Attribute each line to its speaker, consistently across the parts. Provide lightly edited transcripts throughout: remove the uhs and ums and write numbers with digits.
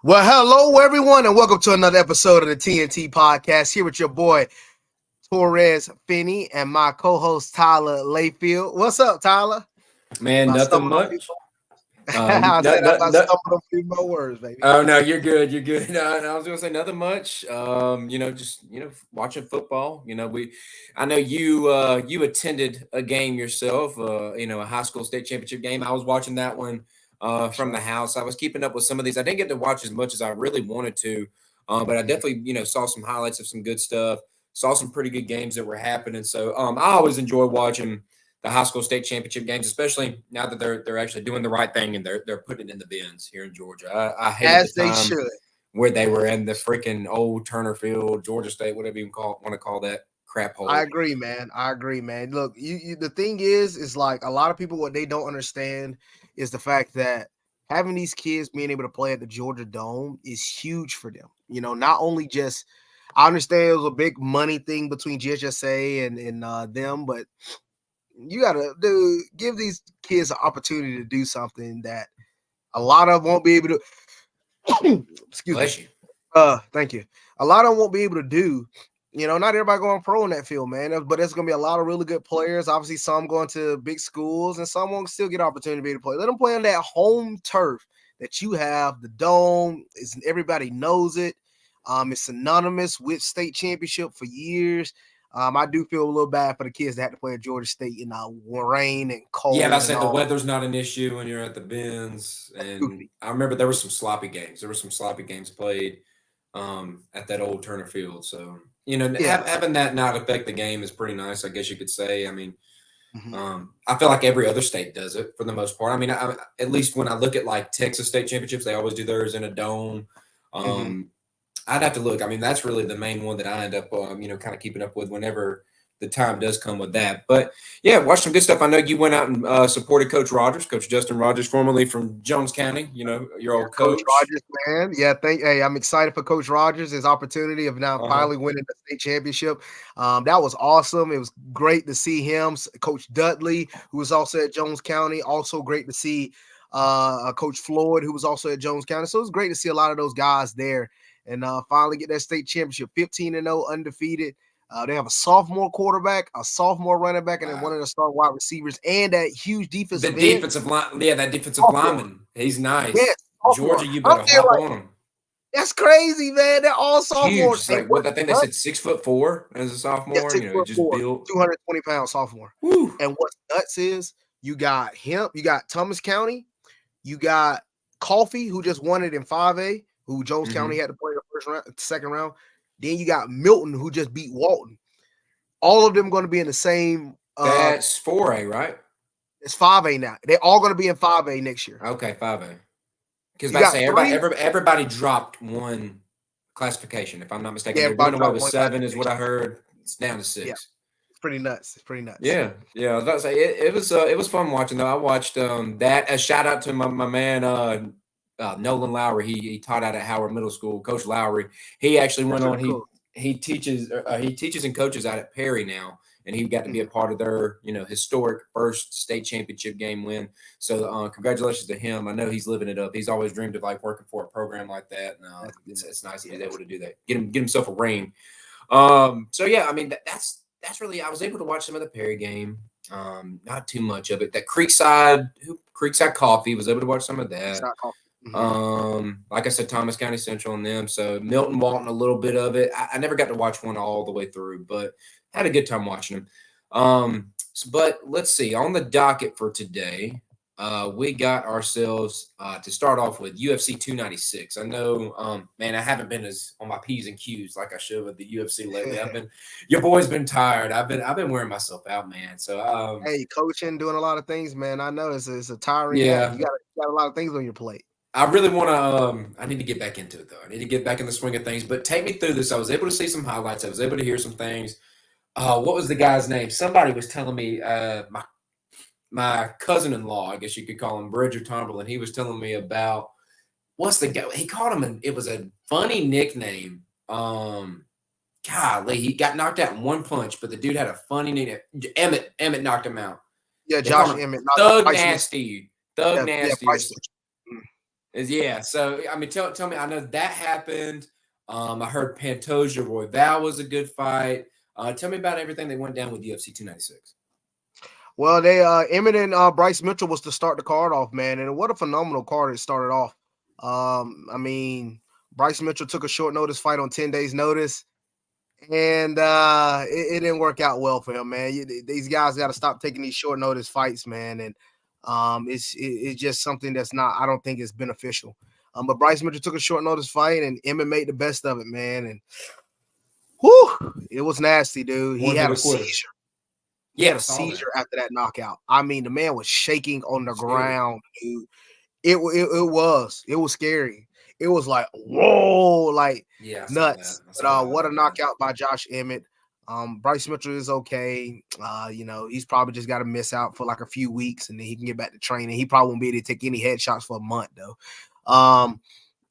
Speaker 1: Well, hello, everyone, and welcome to another episode of the T&T Podcast. Here with your boy, Torres Finney, and my co-host, Tyler Layfield. What's up, Tyler?
Speaker 2: Man, nothing much.
Speaker 1: I said I stumbled a few more words, baby.
Speaker 2: Oh, no, you're good. You're good. No, I was going to say nothing much. Watching football. I know you attended a game yourself, a high school state championship game. I was watching that one from the house. I was keeping up with some of these. I didn't get to watch as much as I really wanted to, but I definitely, saw some highlights of some good stuff, saw some pretty good games that were happening. So I always enjoy watching the high school state championship games, especially now that they're actually doing the right thing and they're putting it in the bins here in Georgia. I hated the time where they were in the freaking old Turner Field, Georgia State, whatever you want to call that crap hole.
Speaker 1: I agree, man. Look, the thing is like a lot of people, what they don't understand is the fact that having these kids being able to play at the Georgia Dome is huge for them. Not only just, I understand it was a big money thing between GHSA and them, but you gotta give these kids an opportunity to do something that a lot of them won't be able to. Excuse me. Thank you. A lot of them won't be able to do. Not everybody going pro in that field, man. But there's gonna be a lot of really good players. Obviously, some going to big schools, and some won't still get opportunity to play. Let them play on that home turf that you have. The Dome is everybody knows it. It's synonymous with state championship for years. I do feel a little bad for the kids that had to play at Georgia State in rain and cold.
Speaker 2: Yeah, I said the weather's not an issue when you're at the bins. And I remember there were some sloppy games. There were some sloppy games played at that old Turner Field. So, having that not affect the game is pretty nice, I guess you could say. I mean, I feel like every other state does it for the most part. I mean, at least when I look at like Texas state championships, they always do theirs in a dome. I'd have to look. I mean, that's really the main one that I end up, kind of keeping up with whenever the time does come with that. But, yeah, watch some good stuff. I know you went out and supported Coach Rogers, Coach Justin Rogers, formerly from Jones County, your old coach.
Speaker 1: Coach Rogers, man. Yeah, I'm excited for Coach Rogers, his opportunity of now finally winning the state championship. That was awesome. It was great to see him. Coach Dudley, who was also at Jones County, also great to see Coach Floyd, who was also at Jones County. So it was great to see a lot of those guys there. And finally get that state championship, 15-0, undefeated. They have a sophomore quarterback, a sophomore running back, and then one of the star wide receivers, and that huge defensive end.
Speaker 2: That defensive lineman. He's nice. Yeah,
Speaker 1: Georgia,
Speaker 2: you better hop on him.
Speaker 1: That's crazy, man. They're all sophomores.
Speaker 2: Like, I think they said 6'4" as a sophomore.
Speaker 1: Yeah, 6'4", just built 220-pound sophomore.
Speaker 2: Woo.
Speaker 1: And what's nuts is you got him, you got Thomas County, you got Coffee, who just won it in 5A. Who Jones County had to play the second round. Then you got Milton, who just beat Walton. All of them going to be in the same.
Speaker 2: That's 4A, right?
Speaker 1: It's 5A now. They're all going to be in 5A next year.
Speaker 2: Okay, 5A. Because I say everybody dropped one classification, if I'm not mistaken. They're going away with 7 is what I heard. It's down to 6. Yeah.
Speaker 1: It's pretty nuts.
Speaker 2: Yeah. I was about to say it was fun watching though. I watched that. A shout out to my man. Nolan Lowry, he taught out at Howard Middle School. Coach Lowry, he actually went on. Cool. He teaches and coaches out at Perry now, and he got to be a part of their historic first state championship game win. So congratulations to him. I know he's living it up. He's always dreamed of like working for a program like that. And, it's nice he's able to do that. Get himself a ring. So yeah, I mean that's really. I was able to watch some of the Perry game. Not too much of it. That Creekside Coffee, was able to watch some of that. Like I said, Thomas County Central and them. So Milton Walton, a little bit of it. I never got to watch one all the way through, but had a good time watching them. But let's see. On the docket for today, we got ourselves to start off with UFC 296. I know, man, I haven't been as on my P's and Q's like I should with the UFC lately. Your boy's been tired. I've been wearing myself out, man. So
Speaker 1: hey, coaching, doing a lot of things, man. I know it's a tiring. Yeah, you got a lot of things on your plate.
Speaker 2: I really want to. I need to get back into it though. I need to get back in the swing of things. But take me through this. I was able to see some highlights. I was able to hear some things. What was the guy's name? Somebody was telling me. My cousin-in-law, I guess you could call him Bridger Tomberlin. He was telling me about what's the guy. He called him. It was a funny nickname. Golly, he got knocked out in one punch, but the dude had a funny nickname. Emmett knocked him out.
Speaker 1: Yeah, Josh Emmett.
Speaker 2: Thug Nasty. Yeah. So I mean, tell me. I know that happened. I heard Pantoja Royval was a good fight. Tell me about everything that went down with UFC 296.
Speaker 1: Well, they Emmett and Bryce Mitchell was to start the card off, man, and what a phenomenal card it started off. I mean, Bryce Mitchell took a short notice fight on 10 days notice, and it didn't work out well for him, man. These guys got to stop taking these short notice fights, man, and it's just something that's not. I don't think it's beneficial. But Bryce Mitchell took a short notice fight, and Emmett made the best of it, man, and whew, it was nasty, dude. He
Speaker 2: One
Speaker 1: had
Speaker 2: hit
Speaker 1: a
Speaker 2: a quarter.
Speaker 1: seizure. He
Speaker 2: Yeah,
Speaker 1: had
Speaker 2: I
Speaker 1: a
Speaker 2: saw that.
Speaker 1: seizure after that knockout. I mean, the man was shaking on the
Speaker 2: Scary.
Speaker 1: ground, dude. It was scary. It was like, whoa, like
Speaker 2: Yeah, I saw that.
Speaker 1: nuts.
Speaker 2: I
Speaker 1: But
Speaker 2: saw the
Speaker 1: what a
Speaker 2: highlight of that.
Speaker 1: knockout by Josh Emmett. Bryce Mitchell is okay. He's probably just got to miss out for like a few weeks and then he can get back to training. He probably won't be able to take any headshots for a month though.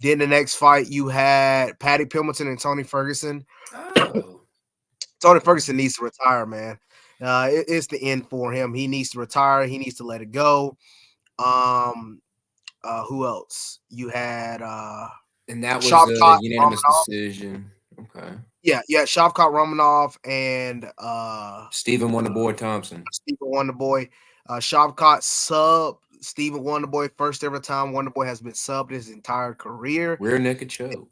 Speaker 1: Then the next fight you had Patty Pimilton and Tony Ferguson.
Speaker 2: Oh.
Speaker 1: Tony Ferguson needs to retire, man. It's the end for him. He needs to retire. He needs to let it go. Who else? You had
Speaker 2: And that was a
Speaker 1: Shavkat
Speaker 2: unanimous
Speaker 1: Ramanov.
Speaker 2: decision. Okay.
Speaker 1: Yeah, Shavkat Ramanov and
Speaker 2: Stephen Wonderboy Thompson.
Speaker 1: Stephen Wonderboy. Shavkat sub Stephen Wonderboy, first ever time Wonderboy has been subbed his entire career.
Speaker 2: Rear naked choke.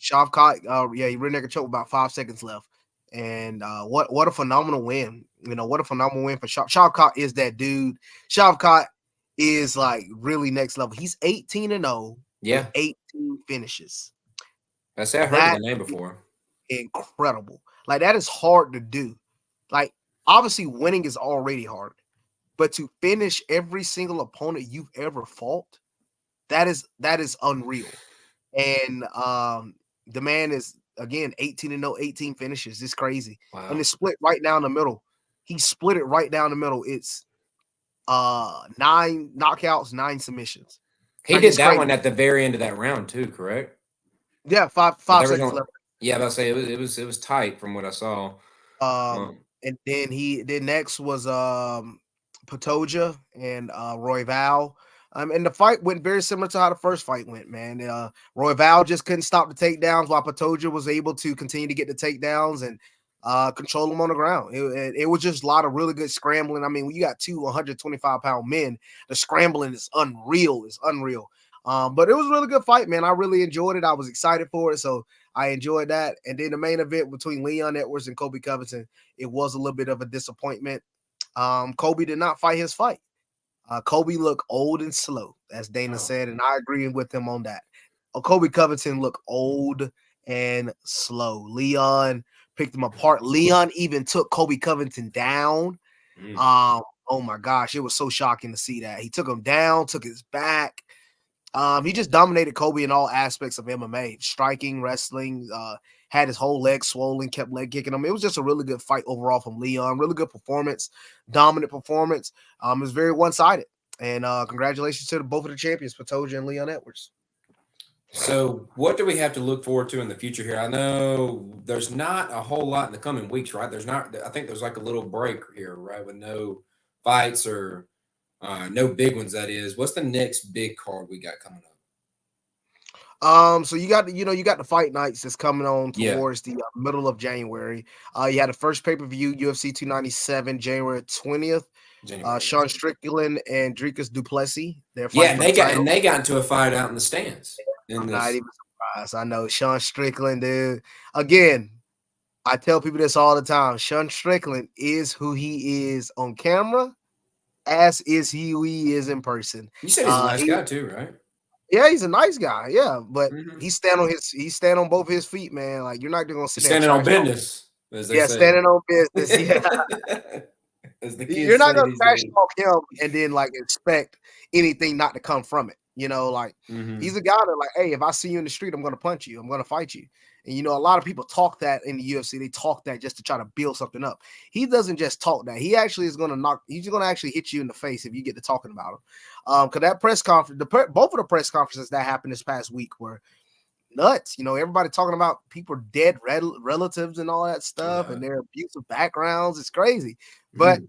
Speaker 1: Shavkat, he rear naked choke about 5 seconds left. And what a phenomenal win. What a phenomenal win for Shavkat is that dude. Shavkat is like really next level. He's 18-0
Speaker 2: Yeah.
Speaker 1: with 18 finishes.
Speaker 2: I say I heard that name before.
Speaker 1: Incredible. Like that is hard to do. Like obviously winning is already hard, but to finish every single opponent you've ever fought, that is unreal. And the man is again 18-0, 18 finishes. It's crazy.
Speaker 2: Wow.
Speaker 1: And it's split right down the middle. He split it right down the middle. It's 9 knockouts, 9 submissions.
Speaker 2: He did that one at the very end of that round too, correct?
Speaker 1: Yeah, five seconds left.
Speaker 2: Yeah, I was say it was tight from what I saw.
Speaker 1: And then next was Pantoja and Royval. And the fight went very similar to how the first fight went, man. Royval just couldn't stop the takedowns while Pantoja was able to continue to get the takedowns and control them on the ground. It was just a lot of really good scrambling. I mean, when you got two 125-pound men, the scrambling is unreal. It's unreal. But it was a really good fight, man. I really enjoyed it. I was excited for it, so I enjoyed that. And then the main event between Leon Edwards and Colby Covington, it was a little bit of a disappointment. Colby did not fight his fight. Colby looked old and slow, as Dana said, and I agree with him on that. Colby Covington looked old and slow. Leon picked him apart. Leon even took Colby Covington down. Oh my gosh, it was so shocking to see that. He took him down, took his back. He just dominated Colby in all aspects of MMA, striking, wrestling, had his whole leg swollen, kept leg kicking him. It was just a really good fight overall from Leon. Really good performance, dominant performance. It was very one-sided. And congratulations to both of the champions, Pantoja and Leon Edwards.
Speaker 2: So what do we have to look forward to in the future here? I know there's not a whole lot in the coming weeks, right? I think there's like a little break here, right? With no fights or no big ones, that is. What's the next big card we got coming up?
Speaker 1: So you got the fight nights that's coming on towards the middle of January. You had the first pay-per-view, UFC 297, January 20th. Sean Strickland and Dricus Du Plessis.
Speaker 2: And they got into a fight out in the stands.
Speaker 1: I'm not even surprised. I know Sean Strickland, dude. Again, I tell people this all the time. Sean Strickland is who he is on camera, as is who he is in person.
Speaker 2: You said he's a nice guy too, right?
Speaker 1: Yeah, he's a nice guy. Yeah, but he stand on both his feet, man. Like you're not gonna sit there
Speaker 2: standing on business.
Speaker 1: Standing on business. Yeah. You're not gonna trash talk him and then like expect anything not to come from it. He's a guy that like, hey, if I see you in the street, I'm gonna punch you. I'm gonna fight you. And a lot of people talk that in the UFC. They talk that just to try to build something up. He doesn't just talk that. He actually is going to he's going to actually hit you in the face if you get to talking about him. Because that press conference, both of the press conferences that happened this past week were nuts. Everybody talking about people dead relatives and all that stuff and their abusive backgrounds. It's crazy. But,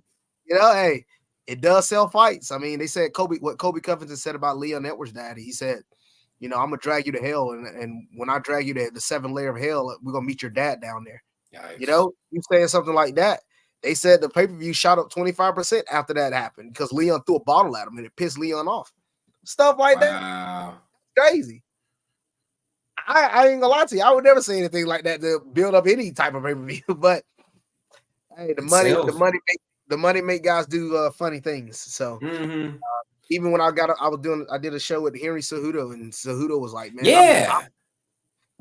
Speaker 1: hey, it does sell fights. I mean, they said what Colby Covington said about Leon Edwards' daddy. He said, I'm gonna drag you to hell, and when I drag you to the 7th layer of hell, we're gonna meet your dad down there.
Speaker 2: Yikes.
Speaker 1: You saying something like that. They said the pay-per-view shot up 25% after that happened because Leon threw a bottle at him and it pissed Leon off. Stuff like that.
Speaker 2: Wow.
Speaker 1: Crazy. I ain't gonna lie to you. I would never say anything like that to build up any type of pay-per-view. But hey,
Speaker 2: It sells.
Speaker 1: the money make guys do funny things. So
Speaker 2: Mm-hmm.
Speaker 1: even when I did a show with Henry Cejudo, and Cejudo was like, man,
Speaker 2: Yeah.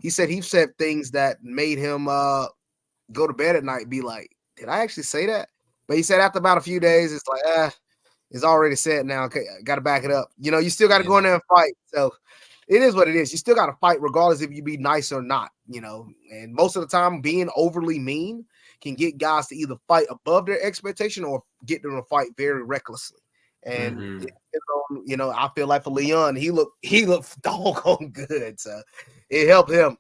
Speaker 1: he said things that made him go to bed at night, be like, did I actually say that? But he said after about a few days, it's like, it's already said now. Okay, got to back it up. You still got to go in there and fight. So it is what it is. You still got to fight regardless if you be nice or not, and most of the time being overly mean can get guys to either fight above their expectation or get them to fight very recklessly. And I feel like for Leon, he looked doggone good. So it helped him.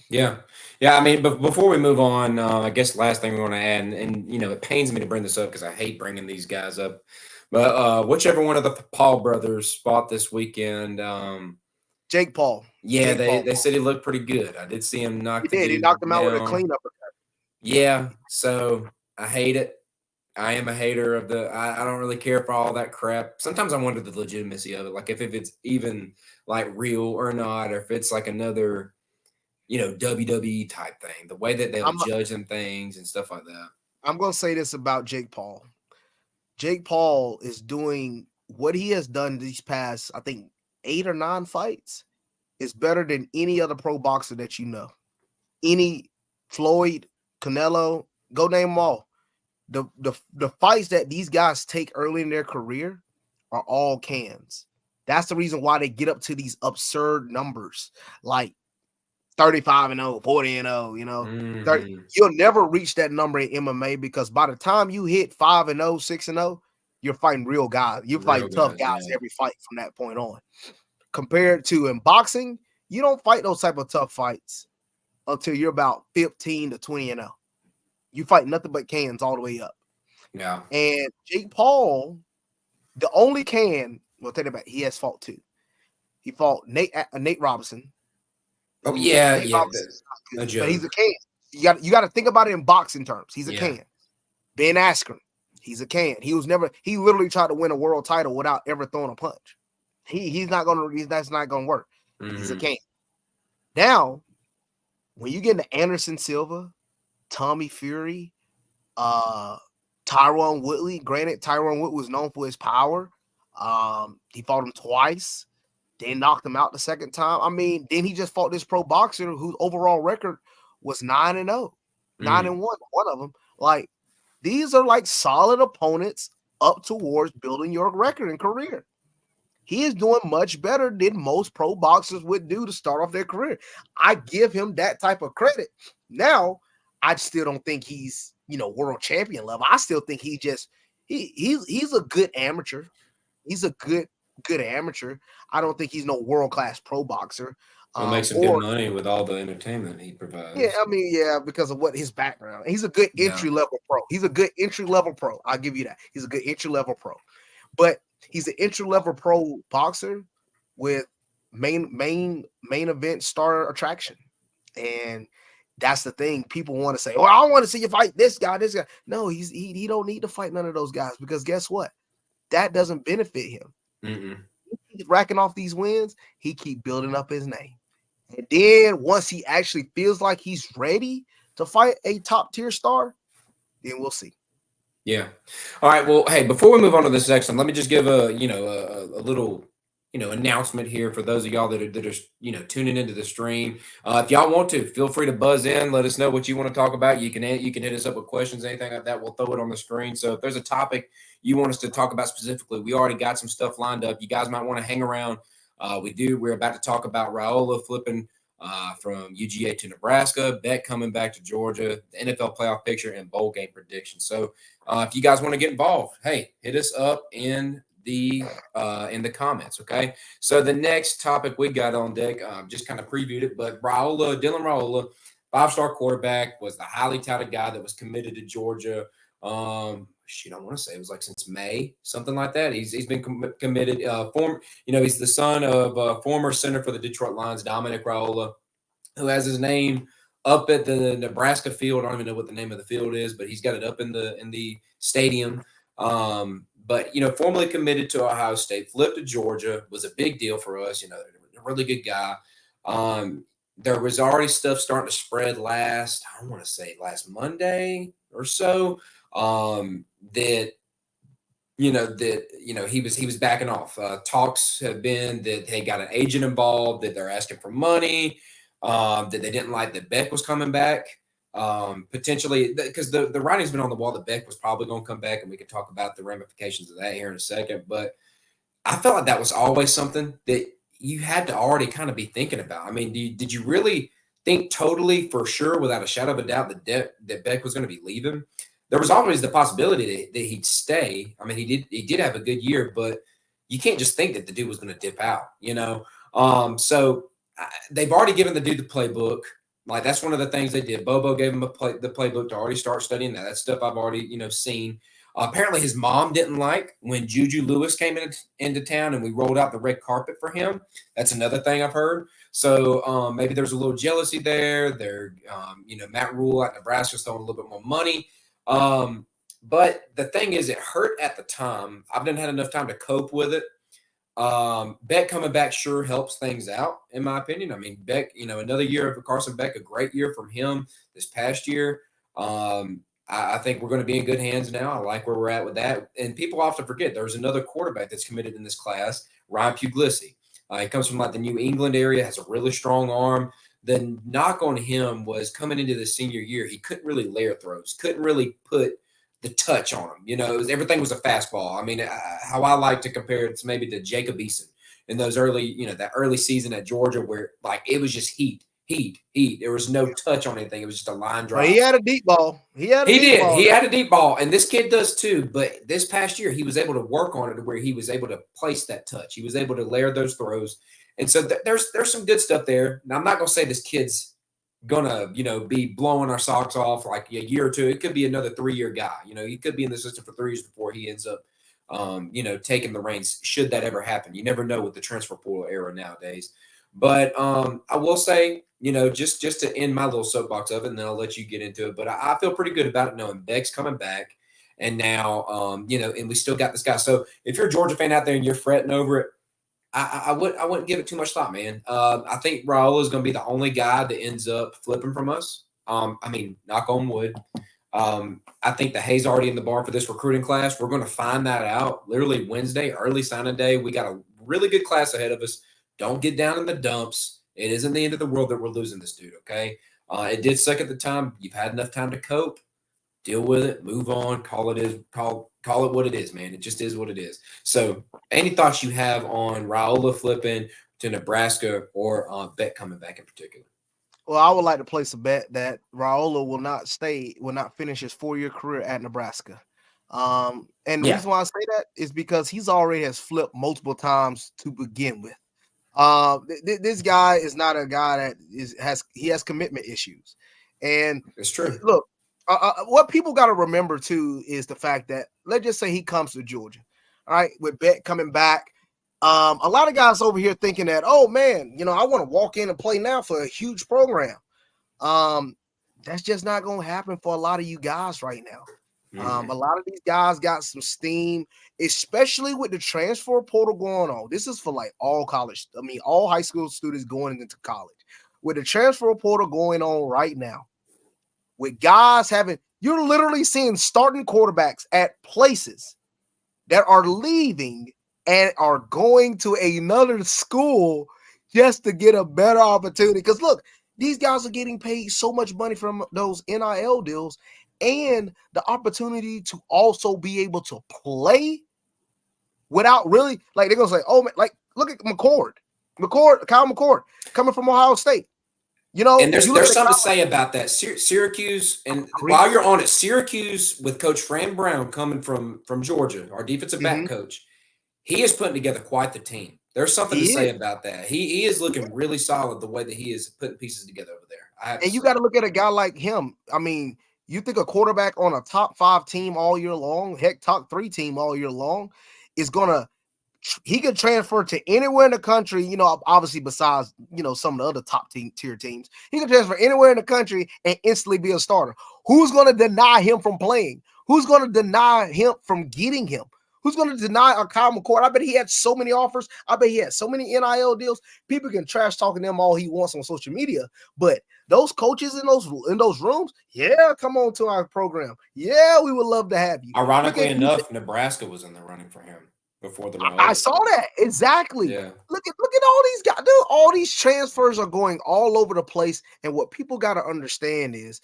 Speaker 2: Yeah. I mean, but before we move on, I guess the last thing we want to add, and it pains me to bring this up because I hate bringing these guys up, but whichever one of the Paul brothers fought this weekend,
Speaker 1: Jake Paul.
Speaker 2: Yeah,
Speaker 1: Jake
Speaker 2: they said he looked pretty good. I did see him knock
Speaker 1: he
Speaker 2: the
Speaker 1: did.
Speaker 2: dude
Speaker 1: He knocked him out with a
Speaker 2: down.
Speaker 1: cleanup.
Speaker 2: Yeah, so I hate it. I am a hater of I don't really care for all that crap. Sometimes I wonder the legitimacy of it, like if it's even like real or not, or if it's like another WWE type thing, the way that they'll judge them things and stuff like that.
Speaker 1: I'm going to say this about Jake Paul. Jake Paul is doing what he has done these past, I think, 8 or 9 fights is better than any other pro boxer that you know. Any Floyd, Canelo, go name them all. The fights that these guys take early in their career are all cans. That's the reason why they get up to these absurd numbers, like 35-0, 40-0, 30, you'll never reach that number in MMA because by the time you hit 5-0, 6-0, you're fighting real guys. You're fighting tough guys every fight from that point on. Compared to in boxing, you don't fight those type of tough fights until you're about 15 to 20-0. You fight nothing but cans all the way up.
Speaker 2: Yeah.
Speaker 1: And Jake Paul, the only can, we'll take it back, he has fought 2. He fought Nate Robinson.
Speaker 2: Oh yeah,
Speaker 1: but he's a can. You got to think about it in boxing terms. He's a can. Ben Askren, he's a can. He literally tried to win a world title without ever throwing a punch. That's not gonna work. He's a can. Now, when you get into Anderson Silva, Tommy Fury, Tyron Woodley. Granted, Tyron Woodley was known for his power. He fought him twice. Then knocked him out the second time. I mean, then he just fought this pro boxer whose overall record was 9-0, 9-1. One of them. Like, these are like solid opponents up towards building your record and career. He is doing much better than most pro boxers would do to start off their career. I give him that type of credit. Now, I still don't think he's, world champion level. I still think he's a good amateur. He's a good amateur. I don't think he's no world-class pro boxer.
Speaker 2: It makes him good money with all the entertainment he provides.
Speaker 1: Yeah, I mean, because of what his background. He's a good entry-level pro. He's a good entry-level pro. I'll give you that. He's a good entry-level pro. But he's an entry-level pro boxer with main event star attraction. And that's the thing. People want to say, well, I want to see you fight this guy. No, he don't need to fight none of those guys because guess what? That doesn't benefit him. He's racking off these wins. He keep building up his name. And then once he actually feels like he's ready to fight a top tier star, then we'll see.
Speaker 2: Yeah. All right. Well, hey, before we move on to this section, let me just give a little announcement here for those of y'all that are tuning into the stream. If y'all want to, feel free to buzz in. Let us know what you want to talk about. You can hit us up with questions, anything like that. We'll throw it on the screen. So if there's a topic you want us to talk about specifically, we already got some stuff lined up. You guys might want to hang around. We're about to talk about Raiola flipping from UGA to Nebraska, Beck coming back to Georgia, the NFL playoff picture, and bowl game prediction. So if you guys want to get involved, hey, hit us up in the comments. Okay. So the next topic we got on deck, just kind of previewed it, but Dylan Raiola, 5-star quarterback, was the highly touted guy that was committed to Georgia. I want to say it was like since May, something like that. He's been committed. He's the son of former center for the Detroit Lions, Dominic Raiola, who has his name up at the Nebraska field. I don't even know what the name of the field is, but he's got it up in the stadium. But formerly committed to Ohio State, flipped to Georgia, was a big deal for us. A really good guy. There was already stuff starting to spread last Monday or so. That he was backing off. Talks have been that they got an agent involved, that they're asking for money, that they didn't like that Beck was coming back. Potentially, because the writing's been on the wall that Beck was probably going to come back, and we can talk about the ramifications of that here in a second. But I felt like that was always something that you had to already kind of be thinking about. I mean, did you really think totally for sure, without a shadow of a doubt, that Beck was going to be leaving? There was always the possibility that he'd stay. I mean, he did have a good year, but you can't just think that the dude was going to dip out, So they've already given the dude the playbook. Like, that's one of the things they did. Bobo gave him the playbook to already start studying that. That's stuff I've already, seen. Apparently his mom didn't like when Juju Lewis came into town and we rolled out the red carpet for him. That's another thing I've heard. So maybe there's a little jealousy there. Matt Rule at Nebraska's throwing a little bit more money. But the thing is, it hurt at the time. I've done had enough time to cope with it. Beck coming back sure helps things out, in my opinion. I mean, Beck, another year of Carson Beck, a great year from him this past year. I think we're going to be in good hands now. I like where we're at with that. And people often forget there's another quarterback that's committed in this class, Ryan Puglisi. He comes from like the New England area, has a really strong arm. The knock on him was coming into the senior year, he couldn't really layer throws, couldn't really put the touch on him. Everything was a fastball. I mean, how I like to compare it to maybe to Jacob Eason in those early, that early season at Georgia where like it was just heat. There was no touch on anything. It was just a line drive.
Speaker 1: Well, he had a deep ball. He had a deep
Speaker 2: ball, and this kid does too. But this past year, he was able to work on it to where he was able to place that touch. He was able to layer those throws, and so there's some good stuff there. Now, I'm not gonna say this kid's gonna be blowing our socks off like a year or two. It could be another 3-year guy. He could be in the system for 3 years before he ends up taking the reins. Should that ever happen, you never know with the transfer portal era nowadays. But I will say, just to end my little soapbox of it, and then I'll let you get into it. But I feel pretty good about it knowing Beck's coming back, and now and we still got this guy. So if you're a Georgia fan out there and you're fretting over it, I wouldn't give it too much thought, man. I think Raiola is going to be the only guy that ends up flipping from us. I mean, knock on wood. I think the hay's already in the barn for this recruiting class. We're going to find that out literally Wednesday, early signing day. We got a really good class ahead of us. Don't get down in the dumps. It isn't the end of the world that we're losing this dude, okay? It did suck at the time. You've had enough time to cope. Deal with it. Move on. Call it what it is, man. It just is what it is. So any thoughts you have on Raiola flipping to Nebraska or Beck coming back in particular?
Speaker 1: Well, I would like to place a bet that Raiola will not finish his 4-year career at Nebraska. And the reason why I say that is because he's already has flipped multiple times to begin with. This guy is not a guy that has commitment issues, and
Speaker 2: it's true.
Speaker 1: Look, what people got to remember too is the fact that let's just say he comes to Georgia, all right, with Beck coming back. A lot of guys over here thinking that, oh man, I want to walk in and play now for a huge program. That's just not going to happen for a lot of you guys right now. A lot of these guys got some steam, especially with the transfer portal going on. This is for like all high school students going into college. With the transfer portal going on right now, with guys you're literally seeing starting quarterbacks at places that are leaving and are going to another school just to get a better opportunity. Because look, these guys are getting paid so much money from those NIL deals and the opportunity to also be able to play without really, like, they're going to say, oh, man, like, look at Kyle McCord, coming from Ohio State.
Speaker 2: And there's something to say about that. Syracuse, and while you're on it, Syracuse with Coach Fran Brown coming from Georgia, our defensive back coach, he is putting together quite the team. There's something to say about that. He is looking really solid the way that he is putting pieces together over there.
Speaker 1: And you got to look at a guy like him. I mean, You think a quarterback on a top 5 team all year long, heck, top 3 team all year long, is gonna he could transfer to anywhere in the country, obviously besides, some of the other top tier teams. He could transfer anywhere in the country and instantly be a starter. Who's going to deny him from playing? Who's going to deny him from getting him? Who's going to deny a Kyle McCord? I bet he had so many offers. I bet he had so many NIL deals. People can trash talking them all he wants on social media, but those coaches in those rooms, yeah, come on to our program. Yeah, we would love to have you.
Speaker 2: Ironically enough, Nebraska was in the running for him before the
Speaker 1: I saw that. Exactly.
Speaker 2: Yeah.
Speaker 1: Look at all these guys. Dude, all these transfers are going all over the place. And what people got to understand is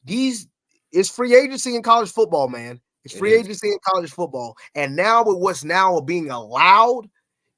Speaker 1: it's free agency in college football, man. It's free agency in college football. And now with what's now being allowed,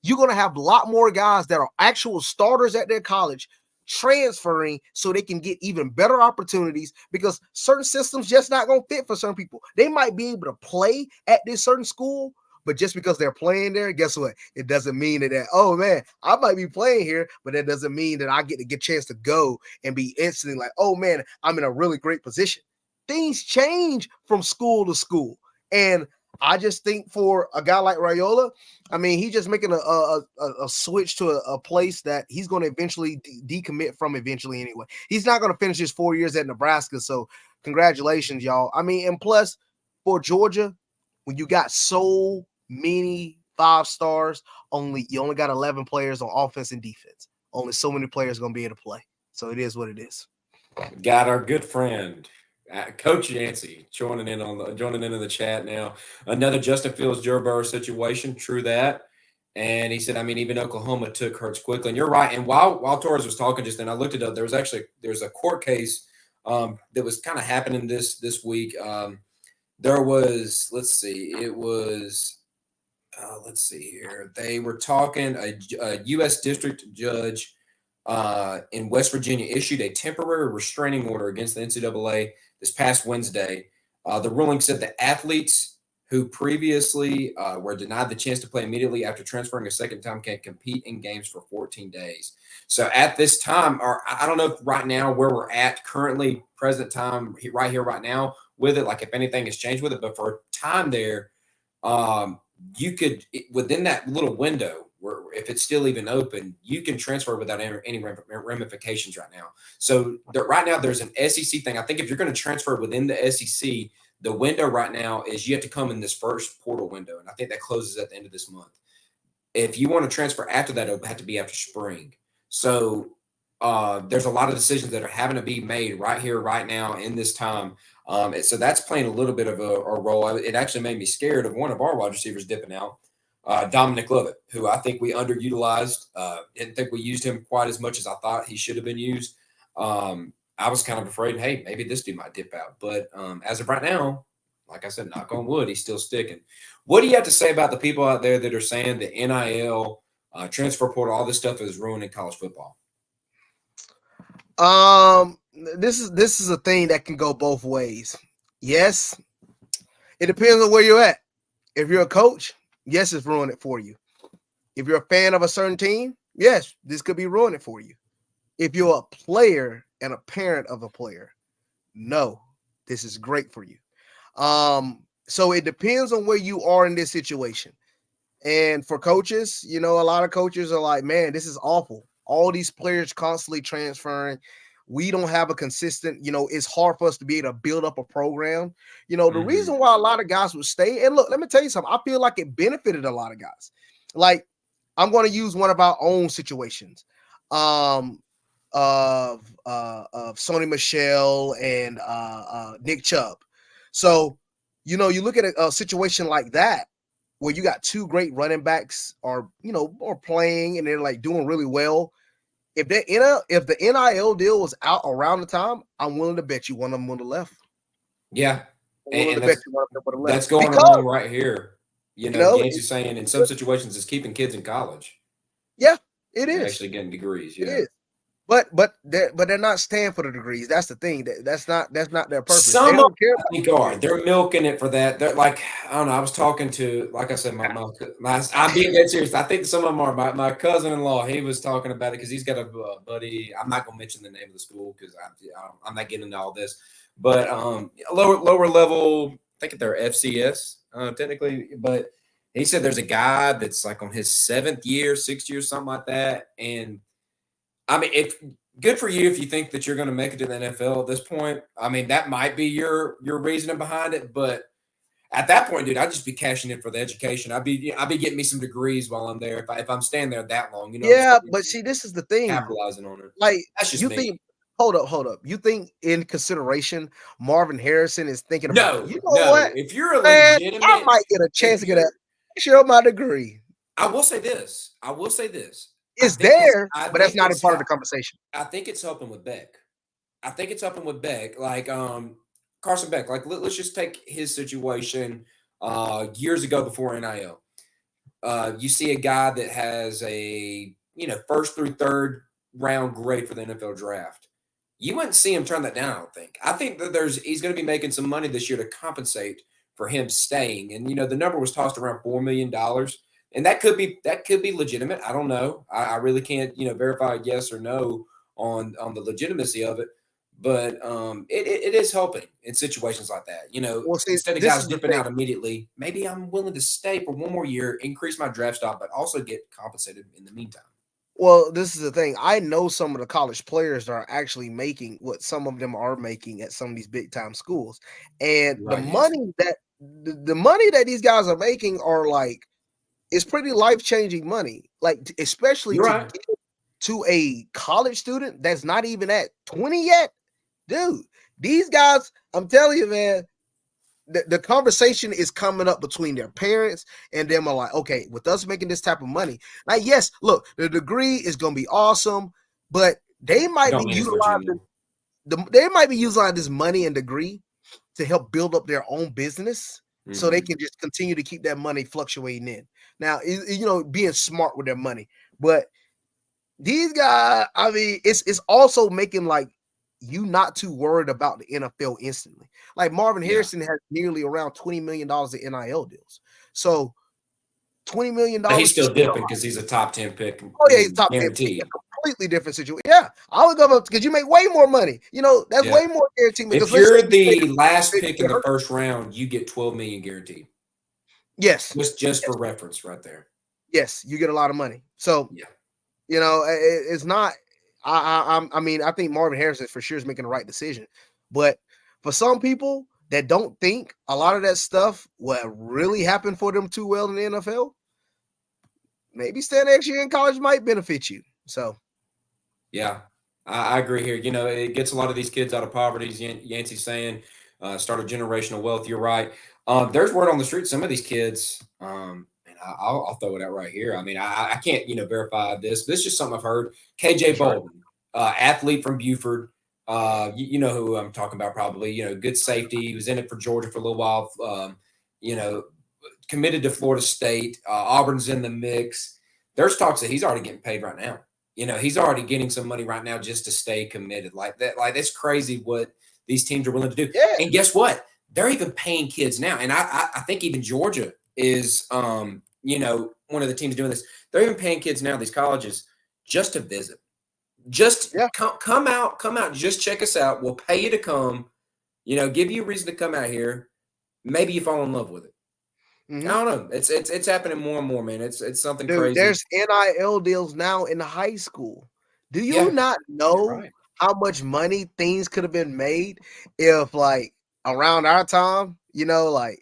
Speaker 1: you're going to have a lot more guys that are actual starters at their college transferring so they can get even better opportunities, because certain systems just not going to fit for certain people. They might be able to play at this certain school, but just because they're playing there, guess what? It doesn't mean that, oh man, I might be playing here, but that doesn't mean that I get a chance to go and be instantly like, oh man, I'm in a really great position. Things change from school to school. And I just think for a guy like Raiola, I mean, he's just making a switch to a place that he's going to eventually decommit from eventually anyway. He's not going to finish his 4 years at Nebraska. So congratulations, y'all. I mean, and plus for Georgia, when you got so many 5 stars, you only got 11 players on offense and defense. Only so many players going to be able to play. So it is what it is.
Speaker 2: Got our good friend Coach Yancey joining in the chat now. Another Justin Fields, Joe Burrow situation. True that. And he said, I mean, even Oklahoma took Hurts quickly. And you're right. And while Torres was talking just then, I looked it up. There's a court case that was kind of happening this week. There was, let's see here. They were talking, a U.S. district judge in West Virginia issued a temporary restraining order against the NCAA this past Wednesday. The ruling said that athletes who previously were denied the chance to play immediately after transferring a second time can compete in games for 14 days. So at this time, or I don't know if right now where we're at currently, present time, right here, right now with it, like if anything has changed with it, but for a time there, you could, within that little window, where if it's still even open, you can transfer without any ramifications right now. So right now there's an SEC thing. I think if you're going to transfer within the SEC, the window right now is you have to come in this first portal window. And I think that closes at the end of this month. If you want to transfer after that, it'll have to be after spring. So there's a lot of decisions that are having to be made right here, right now in this time. So that's playing a little bit of a role. It actually made me scared of one of our wide receivers dipping out. Dominic Lovett, who I think we underutilized. Didn't think we used him quite as much as I thought he should have been used. I was kind of afraid, hey, maybe this dude might dip out. But as of right now, like I said, knock on wood, he's still sticking. What do you have to say about the people out there that are saying the NIL, transfer portal, all this stuff is ruining college football?
Speaker 1: This is a thing that can go both ways. Yes, it depends on where you're at. If you're a coach, yes, it's ruining it for you. If you're a fan of a certain team, yes, this could be ruining it for you. If you're a player and a parent of a player, no, this is great for you. So it depends on where you are in this situation. And for coaches, a lot of coaches are like, man, this is awful. All these players constantly transferring. We don't have a consistent, it's hard for us to be able to build up a program. The reason why a lot of guys would stay, and look, let me tell you something. I feel like it benefited a lot of guys. Like, I'm going to use one of our own situations of Sony Michel and Nick Chubb. So, you look at a situation like that where you got 2 great running backs are playing and they're like doing really well. If the NIL deal was out around the time, I'm willing to bet you one of them would have left.
Speaker 2: Yeah. And that's going along right here. Yancey's saying in some situations it's keeping kids in college.
Speaker 1: Yeah, it is.
Speaker 2: Actually getting degrees. Yeah.
Speaker 1: It is. But they're not staying for the degrees. That's the thing. That's not their purpose.
Speaker 2: Some of them are. They're milking it for that. They're like, I don't know. I was talking to, like I said, my I'm being dead serious. I think some of them are. My cousin-in-law, he was talking about it because he's got a buddy. I'm not going to mention the name of the school because I'm not getting into all this. but lower level. I think they're FCS technically, but he said there's a guy that's like on his 7th year, 6th year, something like that. And I mean, if good for you if you think that you're going to make it to the NFL at this point. I mean, that might be your reasoning behind it, but at that point, dude, I'd just be cashing in for the education. I'd be getting me some degrees while I'm there. If I'm staying there that long, you know, I'm
Speaker 1: Yeah, but see, this is the thing.
Speaker 2: capitalizing on it.
Speaker 1: Like,
Speaker 2: That's just
Speaker 1: you
Speaker 2: me.
Speaker 1: think, hold up. You think in consideration, Marvin Harrison is thinking about,
Speaker 2: No,
Speaker 1: you know
Speaker 2: no.
Speaker 1: what,
Speaker 2: If you're a
Speaker 1: man, I
Speaker 2: legitimate,
Speaker 1: might get a chance
Speaker 2: if
Speaker 1: to get a
Speaker 2: you're,
Speaker 1: share my degree.
Speaker 2: I will say this. I will say this. I
Speaker 1: It's
Speaker 2: think it's.
Speaker 1: there,
Speaker 2: I
Speaker 1: but that's
Speaker 2: think
Speaker 1: not a
Speaker 2: it's.
Speaker 1: part of the conversation.
Speaker 2: I think it's helping with Beck. I think it's helping with Beck. Like Carson Beck. Like let's just take his situation years ago before NIL. You see a guy that has a first through third round grade for the NFL draft. You wouldn't see him turn that down. I don't think. I think that he's going to be making some money this year to compensate for him staying. And the number was tossed around $4 million, and that could be legitimate. I don't know. I really can't verify yes or no on the legitimacy of it. But it is helping in situations like that.
Speaker 1: Well, see,
Speaker 2: Instead of
Speaker 1: this
Speaker 2: guys
Speaker 1: is the
Speaker 2: dipping
Speaker 1: thing.
Speaker 2: out immediately, maybe I'm willing to stay for one more year, increase my draft stock, but also get compensated in the meantime.
Speaker 1: Well, this is the thing. I know some of the college players that are actually making what some of them are making at some of these big time schools, and the
Speaker 2: Right. Yes.
Speaker 1: money that the money that these guys are making are like, it's pretty life changing money. Like, especially
Speaker 2: You're
Speaker 1: to
Speaker 2: right.
Speaker 1: get to a college student that's not even at 20 yet, dude. These guys, I'm telling you, man, the conversation is coming up between their parents and them are like, okay, with us making this type of money. Now, yes, look, the degree is gonna be awesome, but they might be
Speaker 2: Don't mean it's legitimate.
Speaker 1: utilizing this money and degree to help build up their own business so they
Speaker 2: Mhm.
Speaker 1: can just continue to keep that money fluctuating in. Now, being smart with their money. But these guys, I mean, it's also making like you not too worried about the NFL instantly. Like Marvin
Speaker 2: Yeah.
Speaker 1: Harrison has nearly around $20 million in NIL deals. So $20 million
Speaker 2: But he's
Speaker 1: to
Speaker 2: still
Speaker 1: spend.
Speaker 2: dipping because he's a top 10 pick,
Speaker 1: Oh yeah, he's top 10 pick. A
Speaker 2: guaranteed.
Speaker 1: completely different situation. Yeah, I would go because you make way more money. That's
Speaker 2: Yeah.
Speaker 1: way more guaranteed because
Speaker 2: If
Speaker 1: let's say
Speaker 2: you're
Speaker 1: you
Speaker 2: the last pick in
Speaker 1: get
Speaker 2: the
Speaker 1: hurt.
Speaker 2: first round, you get 12 million guaranteed.
Speaker 1: Yes,
Speaker 2: Just
Speaker 1: yes,
Speaker 2: for reference, right there.
Speaker 1: yes, you get a lot of money. So
Speaker 2: Yeah.
Speaker 1: it's not. I mean, I think Marvin Harrison for sure is making the right decision, but for some people that don't think a lot of that stuff will really happen for them too well in the NFL, maybe staying next year in college might benefit you. So
Speaker 2: Yeah, I agree here. It gets a lot of these kids out of poverty, as Yancey's saying, start a generational wealth. You're right. There's word on the street. Some of these kids, and I'll throw it out right here. I mean, I can't, verify this. This is just something I've heard. KJ
Speaker 1: sure,
Speaker 2: Bolden, athlete from Buford. You know who I'm talking about, probably. Good safety. He was in it for Georgia for a little while. You know, committed to Florida State. Auburn's in the mix. There's talks that he's already getting paid right now. He's already getting some money right now just to stay committed. Like that, like that's crazy what these teams are willing to do.
Speaker 1: yeah,
Speaker 2: And guess what? They're even paying kids now. And I think even Georgia is one of the teams doing this. They're even paying kids now, these colleges, just to visit. Just
Speaker 1: yeah.
Speaker 2: come out, just check us out. We'll pay you to come, give you a reason to come out here. Maybe you fall in love with it. I
Speaker 1: Mm-hmm.
Speaker 2: don't know. It's happening more and more, man. It's something
Speaker 1: Dude,
Speaker 2: crazy.
Speaker 1: there's NIL deals now in high school. Do you
Speaker 2: Yeah,
Speaker 1: not
Speaker 2: you're
Speaker 1: know
Speaker 2: right.
Speaker 1: how much money things could have been made if, like, around our time, like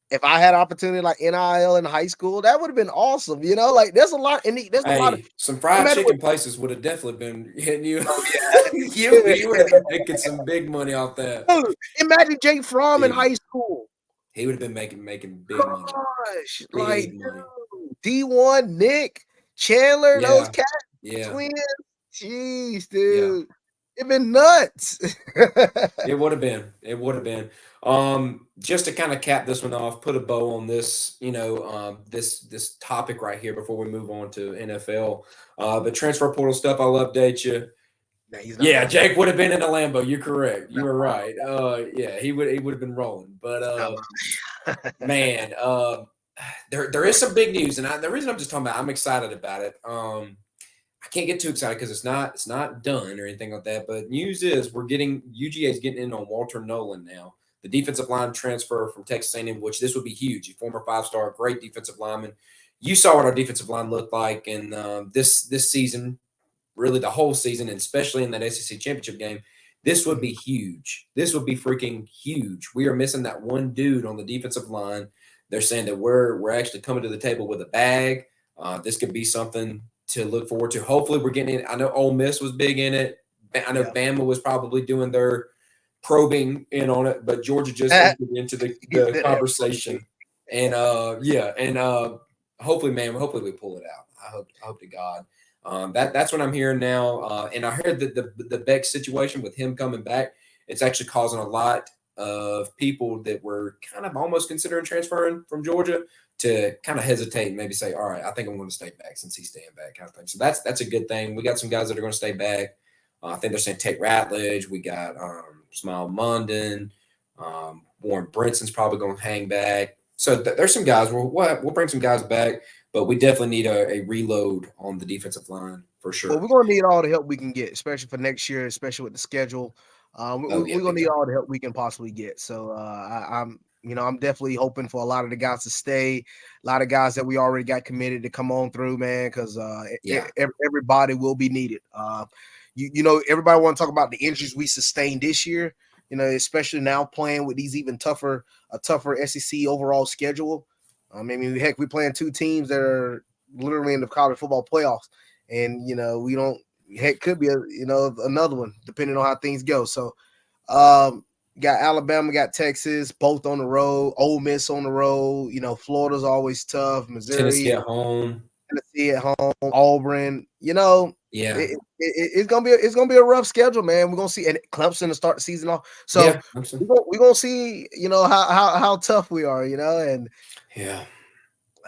Speaker 1: if I had opportunity like NIL in high school, that would have been awesome. Like there's a lot, and there's a lot of
Speaker 2: Hey, some
Speaker 1: no
Speaker 2: fried
Speaker 1: matter what.
Speaker 2: chicken places would have definitely been hitting you.
Speaker 1: Oh
Speaker 2: You would
Speaker 1: yeah,
Speaker 2: have been making some big money off that.
Speaker 1: dude, imagine Jake Fromm in
Speaker 2: Big.
Speaker 1: high school.
Speaker 2: He would have been making big money.
Speaker 1: Gosh, like
Speaker 2: Big money.
Speaker 1: D1, Nick, Chandler, those
Speaker 2: Yeah.
Speaker 1: cats,
Speaker 2: Yeah.
Speaker 1: twins. Jeez,
Speaker 2: Yeah.
Speaker 1: dude, it been nuts.
Speaker 2: It would have been. It would have been. Just to kind of cap this one off, put a bow on this, this topic right here before we move on to NFL. The transfer portal stuff, I'll update you.
Speaker 1: Nah, he's not
Speaker 2: Yeah,
Speaker 1: rolling.
Speaker 2: Jake would have been in a Lambo. You're correct. You
Speaker 1: Not
Speaker 2: were
Speaker 1: rolling.
Speaker 2: right. Yeah, he would have been rolling. But
Speaker 1: Not rolling.
Speaker 2: man, there is some big news, and the reason I'm just talking about, I'm excited about it. I can't get too excited because it's not done or anything like that. But news is UGA is getting in on Walter Nolan now, the defensive line transfer from Texas A&M, which this would be huge. A former 5-star, great defensive lineman. You saw what our defensive line looked like in this season, really the whole season, and especially in that SEC championship game. This would be huge. This would be freaking huge. We are missing that one dude on the defensive line. They're saying that we're actually coming to the table with a bag. This could be something to look forward to. Hopefully, we're getting in. I know Ole Miss was big in it. I know Bama was probably doing their probing in on it, but Georgia just entered into the conversation. And hopefully, we pull it out. I hope to God. That's what I'm hearing now. And I heard that the Beck situation with him coming back, it's actually causing a lot of people that were kind of almost considering transferring from Georgia to kind of hesitate and maybe say, all right, I think I'm going to stay back since he's staying back, kind of thing. So that's a good thing. We got some guys that are going to stay back. I think they're saying Tate Ratledge. We got Smile Munden. Warren Brinson's probably going to hang back. So there's some guys. We'll bring some guys back, but we definitely need a reload on the defensive line for sure.
Speaker 1: Well, we're going to need all the help we can get, especially for next year, especially with the schedule. We're going to need all the help we can possibly get. So I'm definitely hoping for a lot of the guys to stay, a lot of guys that we already got committed to come on through, man, because everybody will be needed. Everybody want to talk about the injuries we sustained this year, especially now playing with these even tougher SEC overall schedule. Heck, we're playing two teams that are literally in the college football playoffs, and we don't. Heck, could be another one depending on how things go. So, got Alabama, got Texas, both on the road. Ole Miss on the road. Florida's always tough. Missouri,
Speaker 2: Tennessee at home.
Speaker 1: Auburn. It's gonna be a rough schedule, man. We're gonna see, and Clemson to start the season off. So we're gonna see, how tough we are, and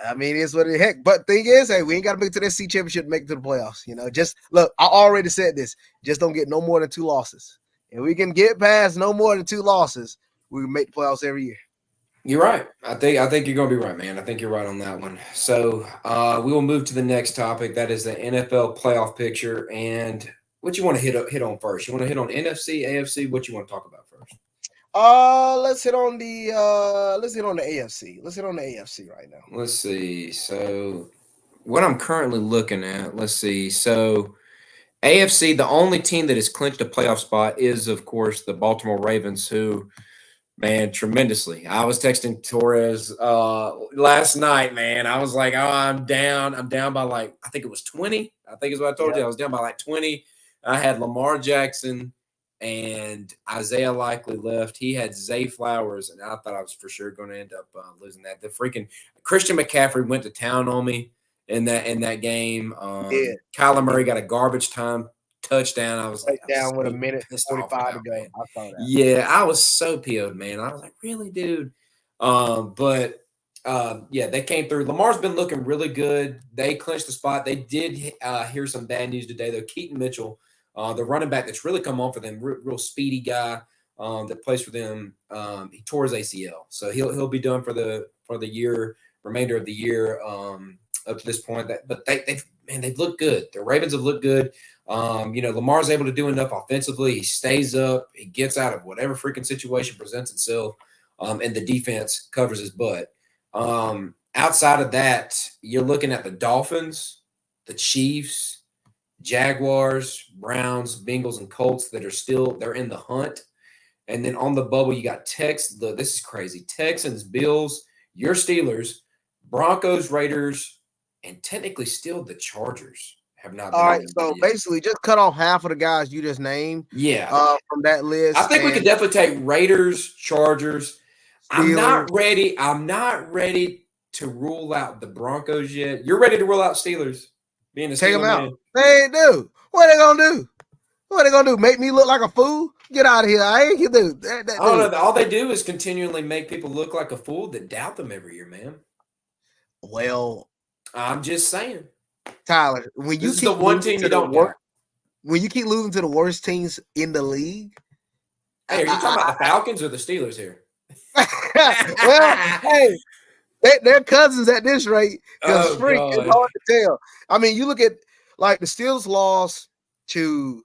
Speaker 1: it's what the heck. But thing is, hey, we ain't got to make it to the SEC championship to make it to the playoffs. Just look, I already said this. Just don't get no more than 2 losses. If we can get past no more than 2 losses, we can make the playoffs every year.
Speaker 2: You're right. I think you're going to be right, man. I think you're right on that one. So we will move to the next topic. That is the NFL playoff picture. And what you want to hit on first? You want to hit on NFC, AFC? What you want to talk about first?
Speaker 1: Let's hit on the AFC. Let's hit on the AFC right now.
Speaker 2: Let's see. So what I'm currently looking at, let's see. So AFC, the only team that has clinched a playoff spot is, of course, the Baltimore Ravens, who, man, tremendously. I was texting Torres last night, man. I was like, I'm down by I think it was 20. I think is what I told you. I was down by 20. I had Lamar Jackson and Isaiah Likely left. He had Zay Flowers, and I thought I was for sure going to end up losing that. The freaking Christian McCaffrey went to town on me in that game. Kyler Murray got a garbage time touchdown. I was
Speaker 1: down with a minute 45 to go. I saw that.
Speaker 2: Yeah, I was so PO'd, man. I was like, really, dude? They came through. Lamar's been looking really good. They clinched the spot. They did hear some bad news today, though. Keaton Mitchell, the running back that's really come on for them, real speedy guy that plays for them. He tore his ACL, so he'll be done for the year, remainder of the year up to this point. But they've looked good. The Ravens have looked good. Lamar's able to do enough offensively. He stays up. He gets out of whatever freaking situation presents itself, and the defense covers his butt. Outside of that, you're looking at the Dolphins, the Chiefs, Jaguars, Browns, Bengals, and Colts that are they're in the hunt. And then on the bubble, you got this is crazy. Texans, Bills, your Steelers, Broncos, Raiders, and technically still the Chargers have not been.
Speaker 1: All right, so basically just cut off half of the guys you just named.
Speaker 2: Yeah.
Speaker 1: From that list.
Speaker 2: I think we could definitely take Raiders, Chargers. Steelers. I'm not ready to rule out the Broncos yet. You're ready to rule out Steelers. Being a
Speaker 1: Take them out.
Speaker 2: Man.
Speaker 1: They ain't do. What are they gonna do? What are they gonna do? Make me look like a fool? Get out of here! I ain't gonna do that.
Speaker 2: I don't know. All they do is continually make people look like a fool that doubt them every year, man.
Speaker 1: Well,
Speaker 2: I'm just saying,
Speaker 1: Tyler. When you
Speaker 2: keep the one team you don't work,
Speaker 1: when you keep losing to the worst teams in the league.
Speaker 2: Hey, are you talking about the Falcons or the Steelers here?
Speaker 1: Well, hey. They're cousins at this rate because it's hard to tell. I mean, you look at Like the Steelers lost to.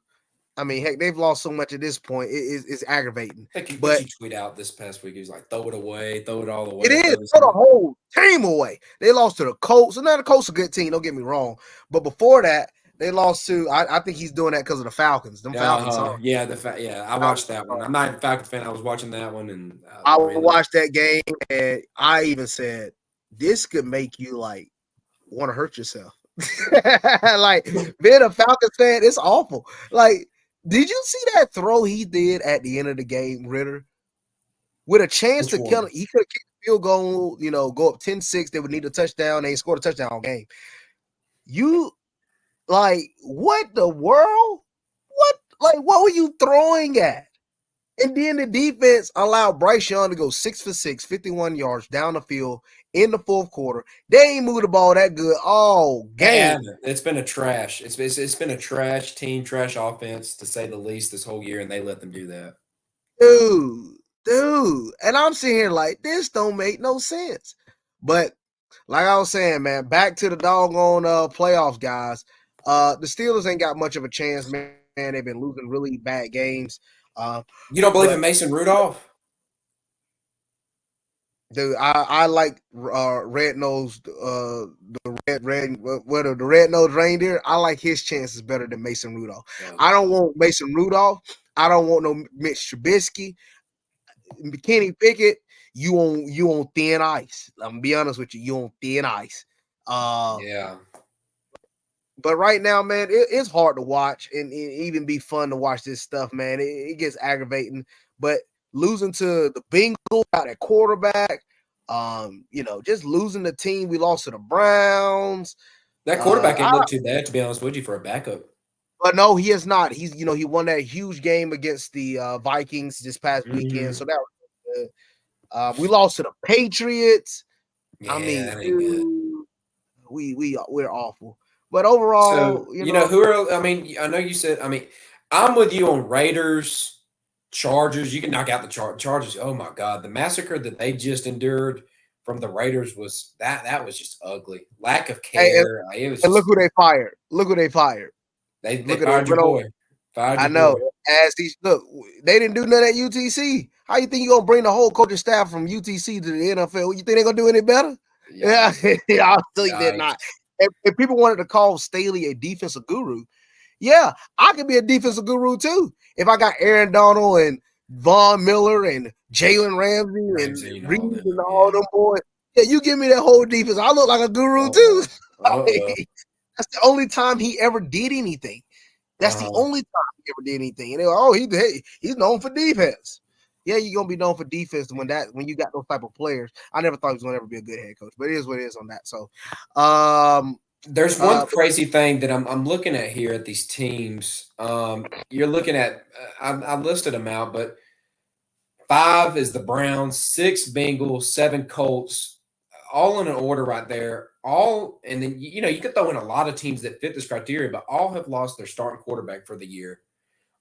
Speaker 1: I mean, heck, they've lost so much at this point. It's aggravating.
Speaker 2: I think what
Speaker 1: But
Speaker 2: you tweet out this past week, he was like, "Throw it away, throw it all
Speaker 1: it
Speaker 2: away,
Speaker 1: is
Speaker 2: throw this
Speaker 1: throw the
Speaker 2: away."
Speaker 1: whole team away. They lost to the Colts. And now the Colts are a good team. Don't get me wrong. But before that, they lost to. I think he's doing that because of the Falcons. Them Falcons.
Speaker 2: Yeah, I watched that one. I'm not a Falcons fan. I was watching that one, and
Speaker 1: I
Speaker 2: really,
Speaker 1: watched that game, and I even said this could make you like want to hurt yourself. Like being a Falcons fan, it's awful. Like, did you see that throw he did at the end of the game, Ritter? With a chance
Speaker 2: which
Speaker 1: to kill
Speaker 2: one?
Speaker 1: it, he could have kicked a field goal, go up 10-6. They would need a touchdown. They scored a touchdown all game. You like what the world? What were you throwing at? And then the defense allowed Bryce Young to go 6 for 6, 51 yards down the field in the fourth quarter. They ain't moved the ball that good all game.
Speaker 2: It's been a trash. It's been a trash team, trash offense to say the least this whole year, and they let them do that.
Speaker 1: Dude. And I'm sitting here like, this don't make no sense. But like I was saying, man, back to the doggone playoffs, guys. The Steelers ain't got much of a chance, man. They've been losing really bad games.
Speaker 2: You don't believe in Mason Rudolph?
Speaker 1: Dude, I like red-nosed the red-nosed reindeer. I like his chances better than Mason Rudolph. Yeah. I don't want Mason Rudolph. I don't want no Mitch Trubisky. Kenny Pickett, you on thin ice. I'm gonna be honest with you, you on thin ice.
Speaker 2: Yeah.
Speaker 1: But right now, man, it's hard to watch and even be fun to watch this stuff, man. It gets aggravating. But losing to the Bengals out at quarterback, just losing the team we lost to the Browns.
Speaker 2: That quarterback ain't look too bad, to be honest with you, for a backup.
Speaker 1: But no, he is not. He's he won that huge game against the Vikings this past weekend, so that was good. We lost to the Patriots.
Speaker 2: Yeah,
Speaker 1: I mean,
Speaker 2: that ain't good.
Speaker 1: We're awful. But overall,
Speaker 2: so, who are? I mean, I know you said. I mean, I'm with you on Raiders, Chargers. You can knock out the Chargers. Oh my God, the massacre that they just endured from the Raiders was that was just ugly. Lack of care.
Speaker 1: Hey, look who they fired. Look who they fired.
Speaker 2: They fired your boy.
Speaker 1: I know. As they didn't do none at UTC. How you think you're gonna bring the whole coaching staff from UTC to the NFL? You think they're gonna do any better? Yeah, I'll tell you they're not. If people wanted to call Staley a defensive guru, yeah, I could be a defensive guru too. If I got Aaron Donald and Von Miller and Jalen Ramsey and Reed and all them boys, yeah, you give me that whole defense. I look like a guru too. That's the only time he ever did anything. That's the only time he ever did anything. And they were, he's known for defense. Yeah, you're gonna be known for defense when you got those type of players. I never thought he was gonna ever be a good head coach, but it is what it is on that. So
Speaker 2: there's one crazy thing that I'm looking at here at these teams. You're looking at I've listed them out, but 5 is the Browns, 6 Bengals, 7 Colts, all in an order right there. All, and then you could throw in a lot of teams that fit this criteria, but all have lost their starting quarterback for the year.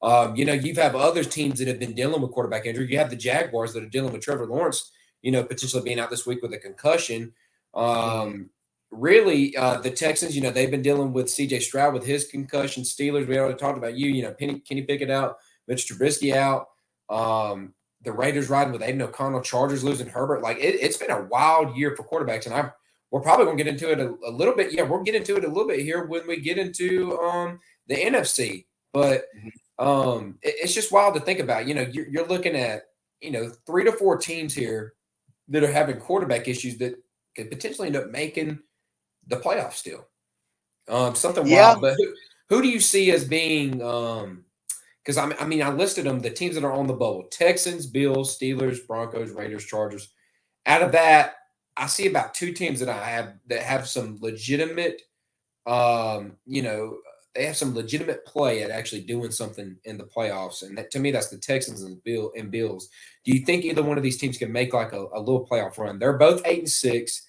Speaker 2: You've have other teams that have been dealing with quarterback injury. You have the Jaguars that are dealing with Trevor Lawrence, potentially being out this week with a concussion. Really, the Texans, they've been dealing with C.J. Stroud with his concussion. Steelers, we already talked about Kenny Pickett out, Mitch Trubisky out. The Raiders riding with Aiden O'Connell, Chargers losing Herbert. Like it's been a wild year for quarterbacks, and we're probably going to get into it a little bit. Yeah, we'll get into it a little bit here when we get into the NFC. But it's just wild to think about. You're looking at 3 to 4 teams here that are having quarterback issues that could potentially end up making the playoffs still. Something wild. But who do you see as being? Because I listed them, the teams that are on the bubble: Texans, Bills, Steelers, Broncos, Raiders, Chargers. Out of that, I see about 2 teams that have some legitimate, they have some legitimate play at actually doing something in the playoffs. And to me, that's the Texans and Bills. Do you think either one of these teams can make like a little playoff run? They're both 8-6,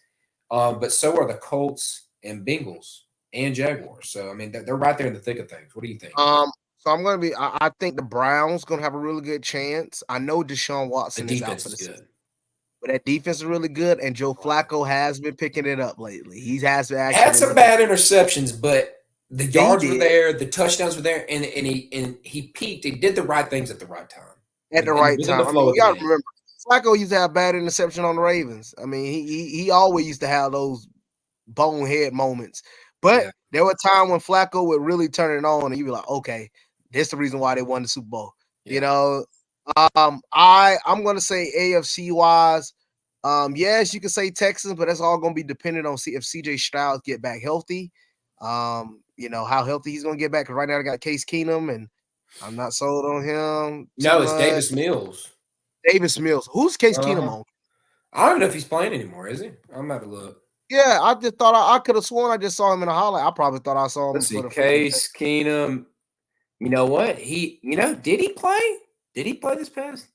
Speaker 2: but so are the Colts and Bengals and Jaguars. So, I mean, they're right there in the thick of things. What do you think?
Speaker 1: So I'm going to be – I think the Browns going to have a really good chance. I know Deshaun Watson is out for the season. But that defense is really good, and Joe Flacco has been picking it up lately. He has been actually
Speaker 2: had some bad interceptions, but The
Speaker 1: Yeah, he
Speaker 2: yards were
Speaker 1: did
Speaker 2: there, the touchdowns were there, and he peaked. He did the right things at the right time,
Speaker 1: at the right
Speaker 2: within the
Speaker 1: time. I
Speaker 2: flow
Speaker 1: mean,
Speaker 2: of
Speaker 1: you
Speaker 2: the
Speaker 1: got to
Speaker 2: game.
Speaker 1: remember, Flacco used to have bad interception on the Ravens. I mean, he always used to have those bonehead moments. But
Speaker 2: Yeah,
Speaker 1: there were times when Flacco would really turn it on, and you'd be like, okay, that's the reason why they won the Super Bowl. You
Speaker 2: yeah.
Speaker 1: know, I'm gonna say AFC wise, yes, you can say Texans, but that's all gonna be dependent on if CJ Stroud get back healthy. How healthy he's gonna get back. Because right now I got Case Keenum, and I'm not sold on him too
Speaker 2: No, it's
Speaker 1: much.
Speaker 2: Davis Mills.
Speaker 1: Davis Mills, who's Case Keenum
Speaker 2: Uh-huh.
Speaker 1: on?
Speaker 2: I don't know if he's playing anymore, is he? I'm gonna have to look.
Speaker 1: Yeah, I just thought I could have sworn I just saw him in a highlight. I probably thought I saw him
Speaker 2: Let's
Speaker 1: for
Speaker 2: see.
Speaker 1: the freaking.
Speaker 2: Case Keenum. You know what? Did he play? Did he play this past?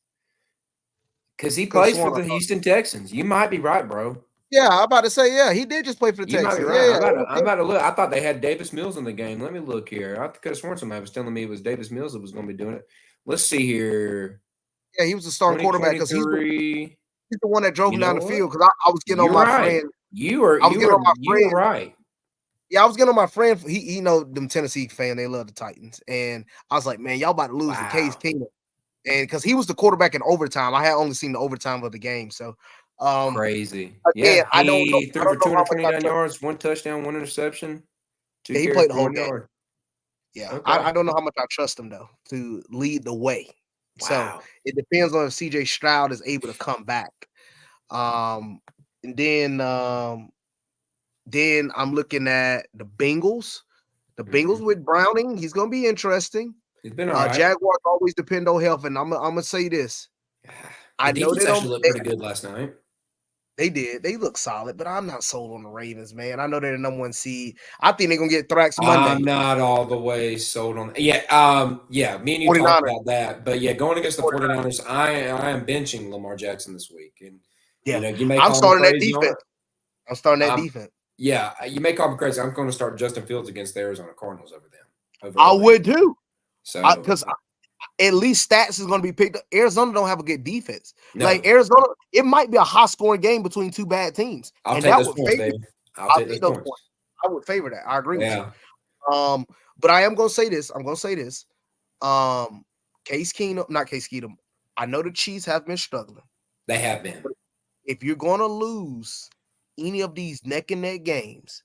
Speaker 2: Because he
Speaker 1: Could have
Speaker 2: plays for
Speaker 1: sworn.
Speaker 2: the Houston Texans. You might be right, bro.
Speaker 1: Yeah, I'm about to say, yeah, he did just play for the
Speaker 2: You might be
Speaker 1: Texans.
Speaker 2: right.
Speaker 1: Yeah,
Speaker 2: I'm about to look. I thought they had Davis Mills in the game. Let me look here. I could have sworn somebody was telling me it was Davis Mills that was going to be doing it. Let's see here.
Speaker 1: yeah, he was the starting quarterback because he's
Speaker 2: 2023.
Speaker 1: the one that drove
Speaker 2: You
Speaker 1: him
Speaker 2: know
Speaker 1: down the
Speaker 2: what?
Speaker 1: field. Because I was getting on
Speaker 2: You're
Speaker 1: my
Speaker 2: right.
Speaker 1: friend.
Speaker 2: You are
Speaker 1: I was
Speaker 2: you
Speaker 1: getting
Speaker 2: are
Speaker 1: on my
Speaker 2: you are
Speaker 1: friend.
Speaker 2: right.
Speaker 1: Yeah, I was getting on my friend. He them Tennessee fan. They love the Titans, and I was like, man, y'all about to lose to Case
Speaker 2: Wow.
Speaker 1: Keenum, and because he was the quarterback in overtime. I had only seen the overtime of the game. So,
Speaker 2: Crazy.
Speaker 1: again,
Speaker 2: Yeah,
Speaker 1: I don't know.
Speaker 2: he
Speaker 1: I
Speaker 2: threw for
Speaker 1: don't know how much I
Speaker 2: 229
Speaker 1: trust.
Speaker 2: yards, 1 touchdown, 1 interception, two
Speaker 1: Yeah, he
Speaker 2: carries
Speaker 1: played the
Speaker 2: for
Speaker 1: whole
Speaker 2: 1
Speaker 1: game.
Speaker 2: yard.
Speaker 1: Yeah,
Speaker 2: Okay.
Speaker 1: I don't know how much I trust him though to lead the way. So
Speaker 2: Wow.
Speaker 1: it depends on if CJ Stroud is able to come back. Um, and then I'm looking at the Bengals. The Bengals
Speaker 2: Mhm.
Speaker 1: with Browning, he's gonna be interesting.
Speaker 2: He's been all right.
Speaker 1: Jaguars always depend on health, and I'm gonna say this.
Speaker 2: The
Speaker 1: I know
Speaker 2: defense actually looked pretty good last night.
Speaker 1: they did. They look solid, but I'm not sold on the Ravens, man. I know they're the number one seed. I think they're gonna get Thrax
Speaker 2: I'm
Speaker 1: Monday.
Speaker 2: not all the way sold on. Yeah, me and you talked
Speaker 1: 49ers.
Speaker 2: about that. But yeah, going against the
Speaker 1: 49ers.
Speaker 2: 49ers, I am benching Lamar Jackson this week. And
Speaker 1: Yeah,
Speaker 2: you may
Speaker 1: I'm
Speaker 2: call me
Speaker 1: starting that
Speaker 2: crazy on
Speaker 1: defense.
Speaker 2: it.
Speaker 1: I'm starting that
Speaker 2: Um,
Speaker 1: defense.
Speaker 2: yeah, you may call me crazy. I'm going to start Justin Fields against the Arizona Cardinals over them.
Speaker 1: I
Speaker 2: Over
Speaker 1: would too.
Speaker 2: So
Speaker 1: Because at least stats is going to be picked up. Arizona don't have a good defense.
Speaker 2: no,
Speaker 1: Like Arizona, it might be a high scoring game between two bad teams,
Speaker 2: I'll
Speaker 1: and
Speaker 2: take
Speaker 1: that
Speaker 2: those
Speaker 1: would
Speaker 2: points,
Speaker 1: favor.
Speaker 2: baby. I'll
Speaker 1: I'll
Speaker 2: take those
Speaker 1: take those
Speaker 2: points.
Speaker 1: points. I would favor that. I agree with you.
Speaker 2: Yeah,
Speaker 1: But I am going to say this. I'm going to say this. Case Keenum, not Case Keenum. I know the Chiefs have been struggling.
Speaker 2: they have been.
Speaker 1: If you're going to lose any of these neck and neck games,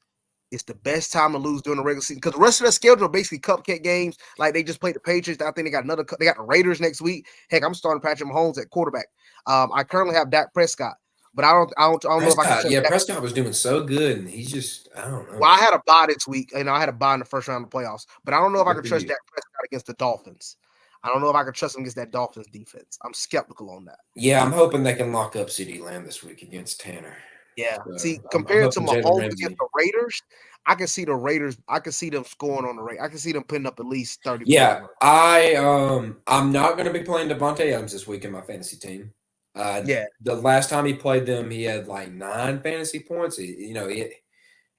Speaker 1: it's the best time to lose during the regular season because the rest of their schedule are basically cupcake games. Like they just played the Patriots. I think they got they got the Raiders next week. Heck, I'm starting Patrick Mahomes at quarterback. I currently have Dak Prescott, but I don't know if I can
Speaker 2: Prescott,
Speaker 1: trust
Speaker 2: yeah,
Speaker 1: Dak.
Speaker 2: Prescott was doing so good, and he's just, I don't know,
Speaker 1: Well, I
Speaker 2: man.
Speaker 1: had a bye this week, and I had a bye in the first round of the playoffs, but I don't know if I
Speaker 2: Good
Speaker 1: can
Speaker 2: for
Speaker 1: trust
Speaker 2: you.
Speaker 1: Dak Prescott against the Dolphins. I don't know if I can trust him against that Dolphins defense. I'm skeptical on that.
Speaker 2: Yeah, I'm hoping they can lock up CD Lamb this week against Tanner.
Speaker 1: Yeah.
Speaker 2: So
Speaker 1: See,
Speaker 2: I'm
Speaker 1: compared to
Speaker 2: hoping Jalen
Speaker 1: Mahomes against
Speaker 2: Ramsey.
Speaker 1: the Raiders, I can see the Raiders. I can see them scoring on the Raiders. I can see them putting up at least 30 points on
Speaker 2: Yeah,
Speaker 1: the Raiders.
Speaker 2: I'm not going to be playing Devontae Adams this week in my fantasy team.
Speaker 1: Yeah.
Speaker 2: The last time he played them, he had like 9 fantasy points. He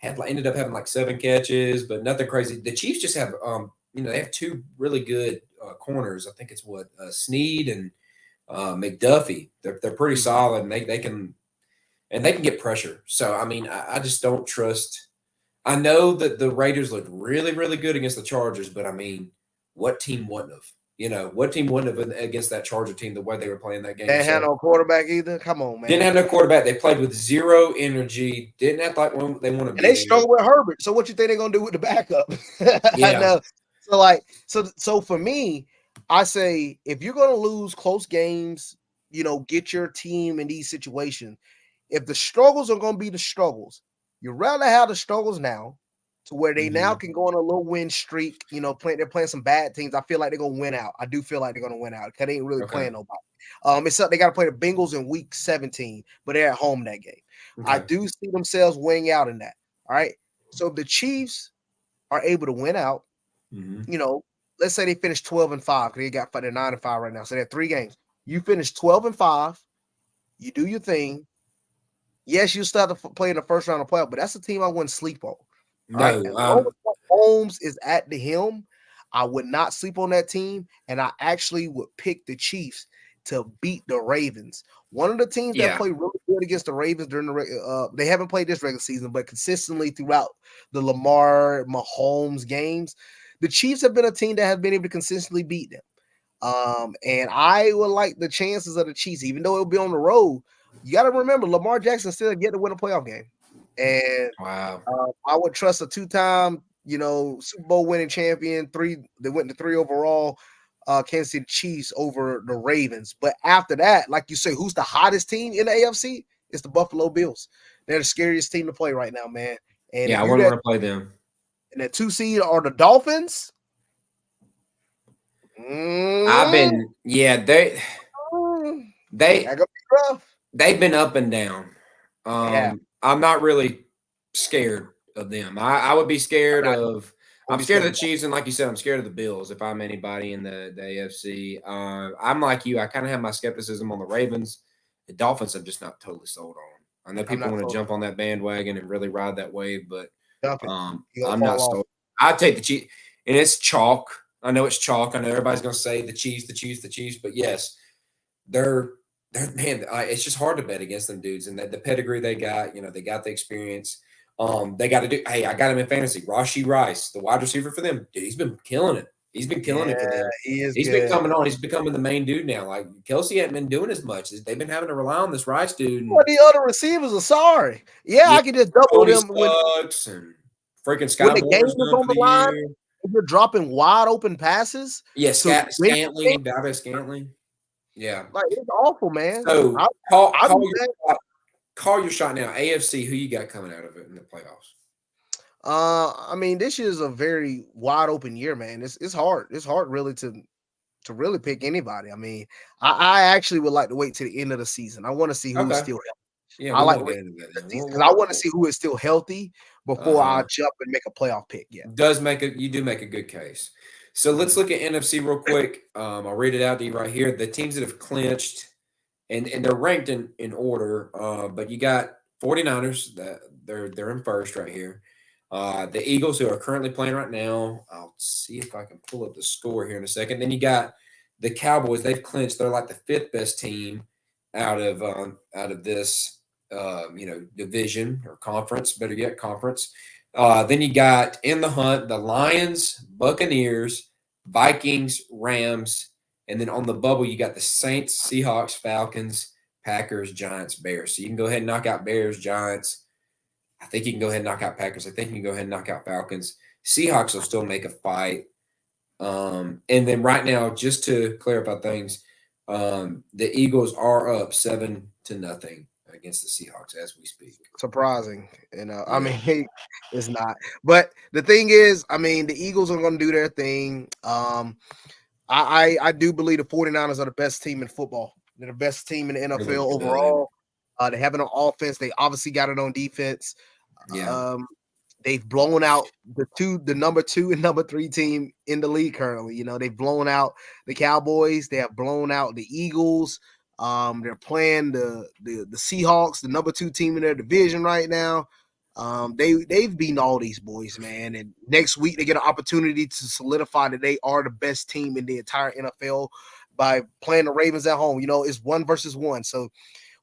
Speaker 2: had ended up having like 7 catches, but nothing crazy. The Chiefs just have they have 2 really good corners. I think it's Snead and McDuffie. They're pretty
Speaker 1: Mhm.
Speaker 2: solid, and they can get pressure. So I mean, I just don't trust. I know that the Raiders looked really, really good against the Chargers, but I mean, what team wouldn't have? What team wouldn't have against that Charger team the way they were playing that game?
Speaker 1: They had
Speaker 2: So
Speaker 1: no quarterback either. Come on,
Speaker 2: didn't
Speaker 1: man.
Speaker 2: have no quarterback. They played with zero energy. Didn't act like they want to
Speaker 1: And
Speaker 2: be
Speaker 1: they
Speaker 2: there.
Speaker 1: struggle with Herbert. So what you think they're gonna do with the backup? I
Speaker 2: Yeah,
Speaker 1: know. So for me, I say if you're gonna lose close games, get your team in these situations. If the struggles are gonna be the struggles, you'd rather have the struggles now to where they now
Speaker 2: hmm
Speaker 1: can go on a little win streak. They're playing some bad teams. I feel like they're gonna win out. I do feel like they're gonna win out because they ain't really
Speaker 2: okay,
Speaker 1: playing nobody. Except they got to play the Bengals in week 17, but they're at home that game. I
Speaker 2: okay,
Speaker 1: do see themselves winning out in that. All right. So if the Chiefs are able to win out,
Speaker 2: hmm
Speaker 1: let's say they finish 12-5 because they're 9-5 right now. So they have 3 games. You finish 12-5, you do your thing. Yes, you still have to play in the first round of playoff, but that's a team I wouldn't sleep on. All right.
Speaker 2: no,
Speaker 1: As long as Holmes is at the helm, I would not sleep on that team. And I actually would pick the Chiefs to beat the Ravens. One of the teams that
Speaker 2: yeah,
Speaker 1: play really good against the Ravens during they haven't played this regular season, but consistently throughout the Lamar Mahomes games, the Chiefs have been a team that have been able to consistently beat them. And I would like the chances of the Chiefs, even though it'll be on the road. You got to remember, Lamar Jackson still get to win a playoff game, and
Speaker 2: Wow.
Speaker 1: I would trust a two-time, Super Bowl winning champion. They went to 3 overall. Kansas City Chiefs over the Ravens. But after that, like you say, who's the hottest team in the AFC? It's the Buffalo Bills. They're the scariest team to play right now, man. And
Speaker 2: Yeah,
Speaker 1: if
Speaker 2: I
Speaker 1: you
Speaker 2: wouldn't want to play them.
Speaker 1: and the 2 seed are the Dolphins.
Speaker 2: I've been, they
Speaker 1: That gonna be rough.
Speaker 2: they've been up and down.
Speaker 1: Yeah.
Speaker 2: I'm not really scared of them. I would be scared of. I'm scared of the Chiefs, and like you said, I'm scared of the Bills. If I'm anybody in the AFC, I'm like you. I kind of have my skepticism on the Ravens. The Dolphins, I'm just not totally sold on. I know people want to jump on that bandwagon and really ride that wave, but I'm not sold. I take the Chiefs, and it's chalk. I know it's chalk. I know everybody's going to say the Chiefs, but yes, they're man. It's just hard to bet against them dudes, and the pedigree they got. They got the experience. They got to do. Hey, I got him in fantasy. Rashee Rice, the wide receiver for them, dude, he's been killing it. He's been killing it for them. He's been coming on. He's becoming the main dude now. Like Kelsey hadn't been doing as much. They've been having to rely on this Rice dude.
Speaker 1: Well, the other receivers are sorry. Yeah, I can just double them
Speaker 2: when and freaking Sky
Speaker 1: when the game is on the line. If you're dropping wide open passes.
Speaker 2: Yeah, Scantling, Dalvin Scantling. Yeah,
Speaker 1: like it's awful, man.
Speaker 2: So call your shot now. AFC, who you got coming out of it in the playoffs?
Speaker 1: I mean, this is a very wide open year, man. It's hard. It's hard really to really pick anybody. I mean, I actually would like to wait to the end of the season. I want to see who's still healthy.
Speaker 2: Yeah,
Speaker 1: I like because I want to see who is still healthy before I jump and make a playoff pick. Yeah,
Speaker 2: you do make a good case. So let's look at NFC real quick. I'll read it out to you right here. The teams that have clinched, and they're ranked in order. But you got 49ers that they're in first right here. The Eagles, who are currently playing right now. I'll see if I can pull up the score here in a second. Then you got the Cowboys. They've clinched. They're like the 5th best team out of this division or conference. Better yet, conference. Then you got in the hunt the Lions, Buccaneers, Vikings, Rams, and then on the bubble you got the Saints, Seahawks, Falcons, Packers, Giants, Bears. So you can go ahead and knock out Bears, Giants. I think you can go ahead and knock out Packers. I think you can go ahead and knock out Falcons. Seahawks will still make a fight. And then right now, just to clarify things, the Eagles are up 7-0 against the Seahawks as we speak.
Speaker 1: Surprising, I mean, it's not. But the thing is, I mean, the Eagles are going to do their thing. I do believe the 49ers are the best team in football. They're the best team in the NFL overall. They have it on offense. They obviously got it on defense.
Speaker 2: Yeah.
Speaker 1: They've blown out the number 2 and number 3 team in the league currently. They've blown out the Cowboys. They have blown out the Eagles. They're playing the Seahawks, the number 2 team in their division right now. They've beaten all these boys, man. And next week they get an opportunity to solidify that they are the best team in the entire NFL by playing the Ravens at home. It's 1 versus 1. So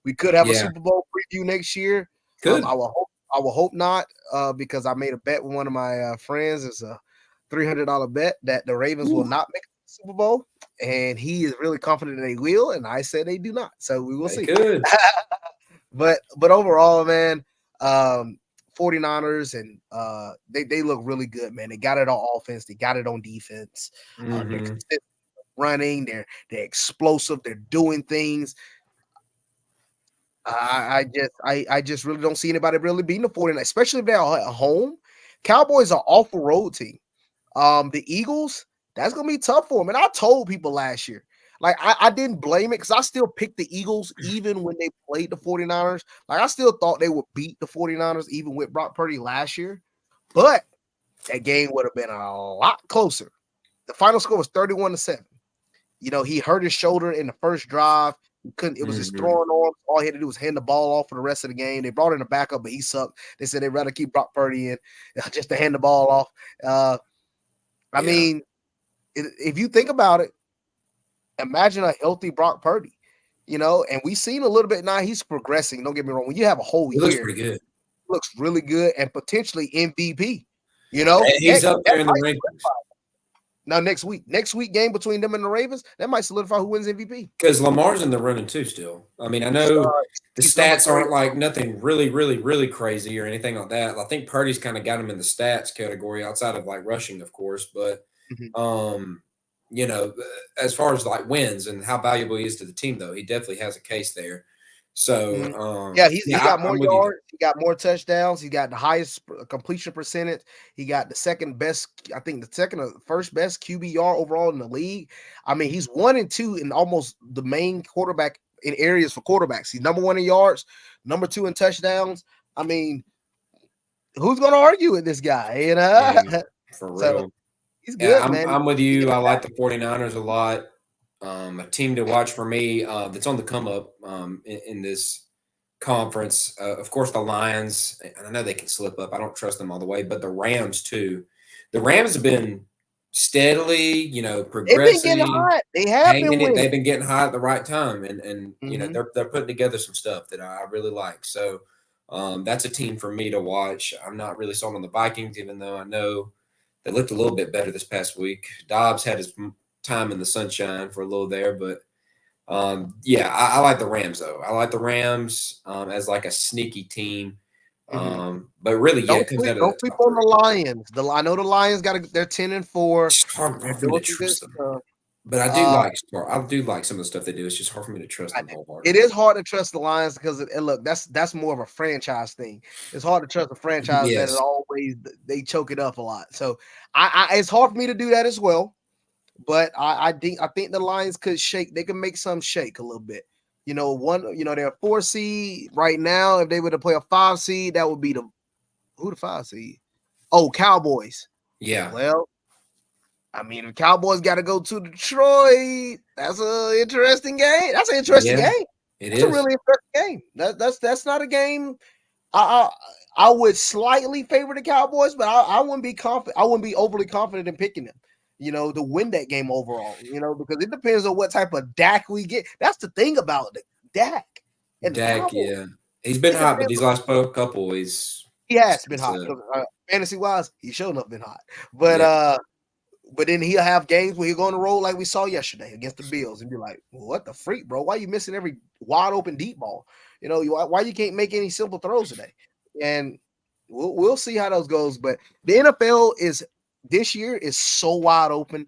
Speaker 1: we could have a Super Bowl preview next year. I will hope not, because I made a bet with one of my friends. It's a $300 bet that the Ravens will not make the Super Bowl, and he is really confident they will, and I said they do not. So we will see.
Speaker 2: Good.
Speaker 1: but overall, man, 49ers and they look really good, man. They got it on offense. They got it on defense. They're consistent running. They're explosive. They're doing things. I just really don't see anybody really beating the 49ers, especially if they're at home. Cowboys are awful road team. The Eagles, that's gonna be tough for them. And I told people last year, like I didn't blame it because I still picked the Eagles even when they played the 49ers. Like I still thought they would beat the 49ers even with Brock Purdy last year. But that game would have been a lot closer. The final score was 31-7. He hurt his shoulder in the first drive. It was his throwing arm. All he had to do was hand the ball off for the rest of the game. They brought in a backup, but he sucked. They said they'd rather keep Brock Purdy in just to hand the ball off. I mean, if you think about it, imagine a healthy Brock Purdy. And we've seen a little bit now. He's progressing. Don't get me wrong. When you have a whole
Speaker 2: He looks
Speaker 1: year,
Speaker 2: pretty good.
Speaker 1: looks really good and potentially MVP.
Speaker 2: And he's up there in the rankings.
Speaker 1: Now next week game between them and the Ravens, that might solidify who wins MVP.
Speaker 2: Because Lamar's in the running too still. I mean, I know the stats aren't like nothing really, really, really crazy or anything like that. I think Purdy's kind of got him in the stats category outside of like rushing, of course. But, as far as like wins and how valuable he is to the team, though, he definitely has a case there. So,
Speaker 1: he got more yards. He got more touchdowns. He got the highest completion percentage. He got the second best, I think the second or first best QBR overall in the league. I mean, he's 1 and 2 in almost the main quarterback in areas for quarterbacks. He's number 1 in yards, number 2 in touchdowns. I mean, who's going to argue with this guy?
Speaker 2: Yeah, for real.
Speaker 1: So, he's good, man.
Speaker 2: I'm with you. I like the 49ers a lot. A team to watch for me that's on the come up in this conference. Of course, the Lions. I know they can slip up. I don't trust them all the way, but the Rams too. The Rams have been steadily, progressing.
Speaker 1: They've been getting hot. They have been winning.
Speaker 2: They've been getting hot at the right time, and they're putting together some stuff that I really like. So that's a team for me to watch. I'm not really sold on the Vikings, even though I know they looked a little bit better this past week. Dobbs had his time in the sunshine for a little there, but I like the Rams though. I like the Rams as like a sneaky team. But really,
Speaker 1: don't sleep on the Lions. I know the Lions they're 10-4.
Speaker 2: It's hard for me to trust them. But I do like some of the stuff they do. It's just hard for me to trust them wholeheartedly.
Speaker 1: It is hard to trust the Lions because look, that's more of a franchise thing. It's hard to trust a franchise that is always they choke it up a lot. So it's hard for me to do that as well. But I think the Lions could shake. They can make some shake a little bit. They're a 4 seed right now. If they were to play a 5 seed, that would be the 5 seed? Oh, Cowboys.
Speaker 2: Yeah.
Speaker 1: Well, I mean, the Cowboys got to go to Detroit. That's an interesting game. That's an interesting game. It's a really interesting game. That's not a game. I would slightly favor the Cowboys, but I wouldn't be confident. I wouldn't be overly confident in picking them. To win that game overall, because it depends on what type of Dak we get. That's the thing about the Dak.
Speaker 2: Dak, he's been hot, but these last couple, he
Speaker 1: has been hot. Fantasy wise, he's showing up been hot. But then he'll have games where he'll go on the road like we saw yesterday against the Bills and be like, well, what the freak, bro? Why are you missing every wide open deep ball? Why you can't make any simple throws today? And we'll see how those goes. But the NFL this year is so wide open.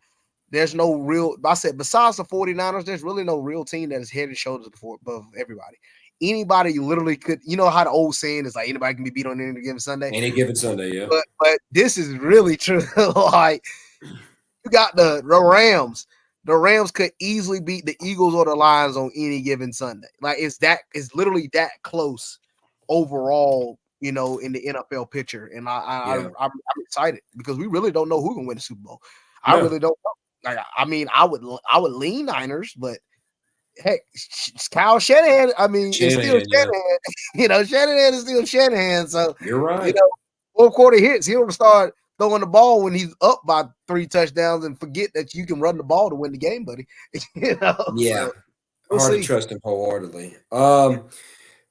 Speaker 1: There's no real, besides the 49ers, there's really no real team that is head and shoulders above everybody. Anybody literally could, how the old saying is like anybody can be beat on any given Sunday.
Speaker 2: Any given Sunday, yeah.
Speaker 1: But this is really true. Like you got the Rams. The Rams could easily beat the Eagles or the Lions on any given Sunday. Like it's literally that close overall. In the NFL picture, and I'm excited because we really don't know who can win the Super Bowl. I really don't know. Like, I mean, I would lean Niners, but heck, Kyle Shanahan. I mean, it's still Shanahan. Shanahan is still Shanahan. So
Speaker 2: you're right.
Speaker 1: Fourth quarter hits, he'll start throwing the ball when he's up by 3 touchdowns and forget that you can run the ball to win the game, buddy.
Speaker 2: Yeah, so hard to trust him wholeheartedly.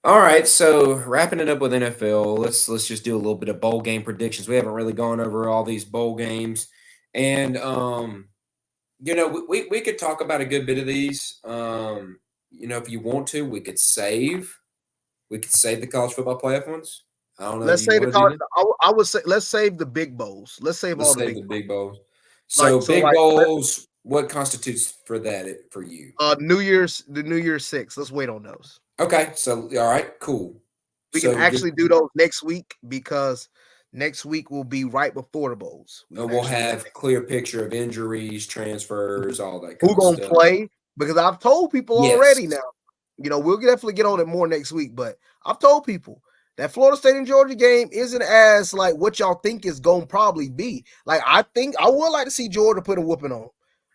Speaker 2: All right, so wrapping it up with NFL, let's just do a little bit of bowl game predictions. We haven't really gone over all these bowl games, and we could talk about a good bit of these. If you want to, we could save the college football playoff ones. I don't know.
Speaker 1: Let's save the college. I would say let's save the big bowls. Let's save the
Speaker 2: big bowls. So big bowls. What constitutes for that for you?
Speaker 1: The New Year's 6. Let's wait on those.
Speaker 2: Okay, so all right, cool.
Speaker 1: We can actually do those next week because next week will be right before the bowls.
Speaker 2: We'll have clear picture of injuries, transfers, all that.
Speaker 1: Who's gonna play? Because I've told people already now. We'll definitely get on it more next week, but I've told people that Florida State and Georgia game isn't as like what y'all think is gonna probably be. Like I think I would like to see Georgia put a whooping on.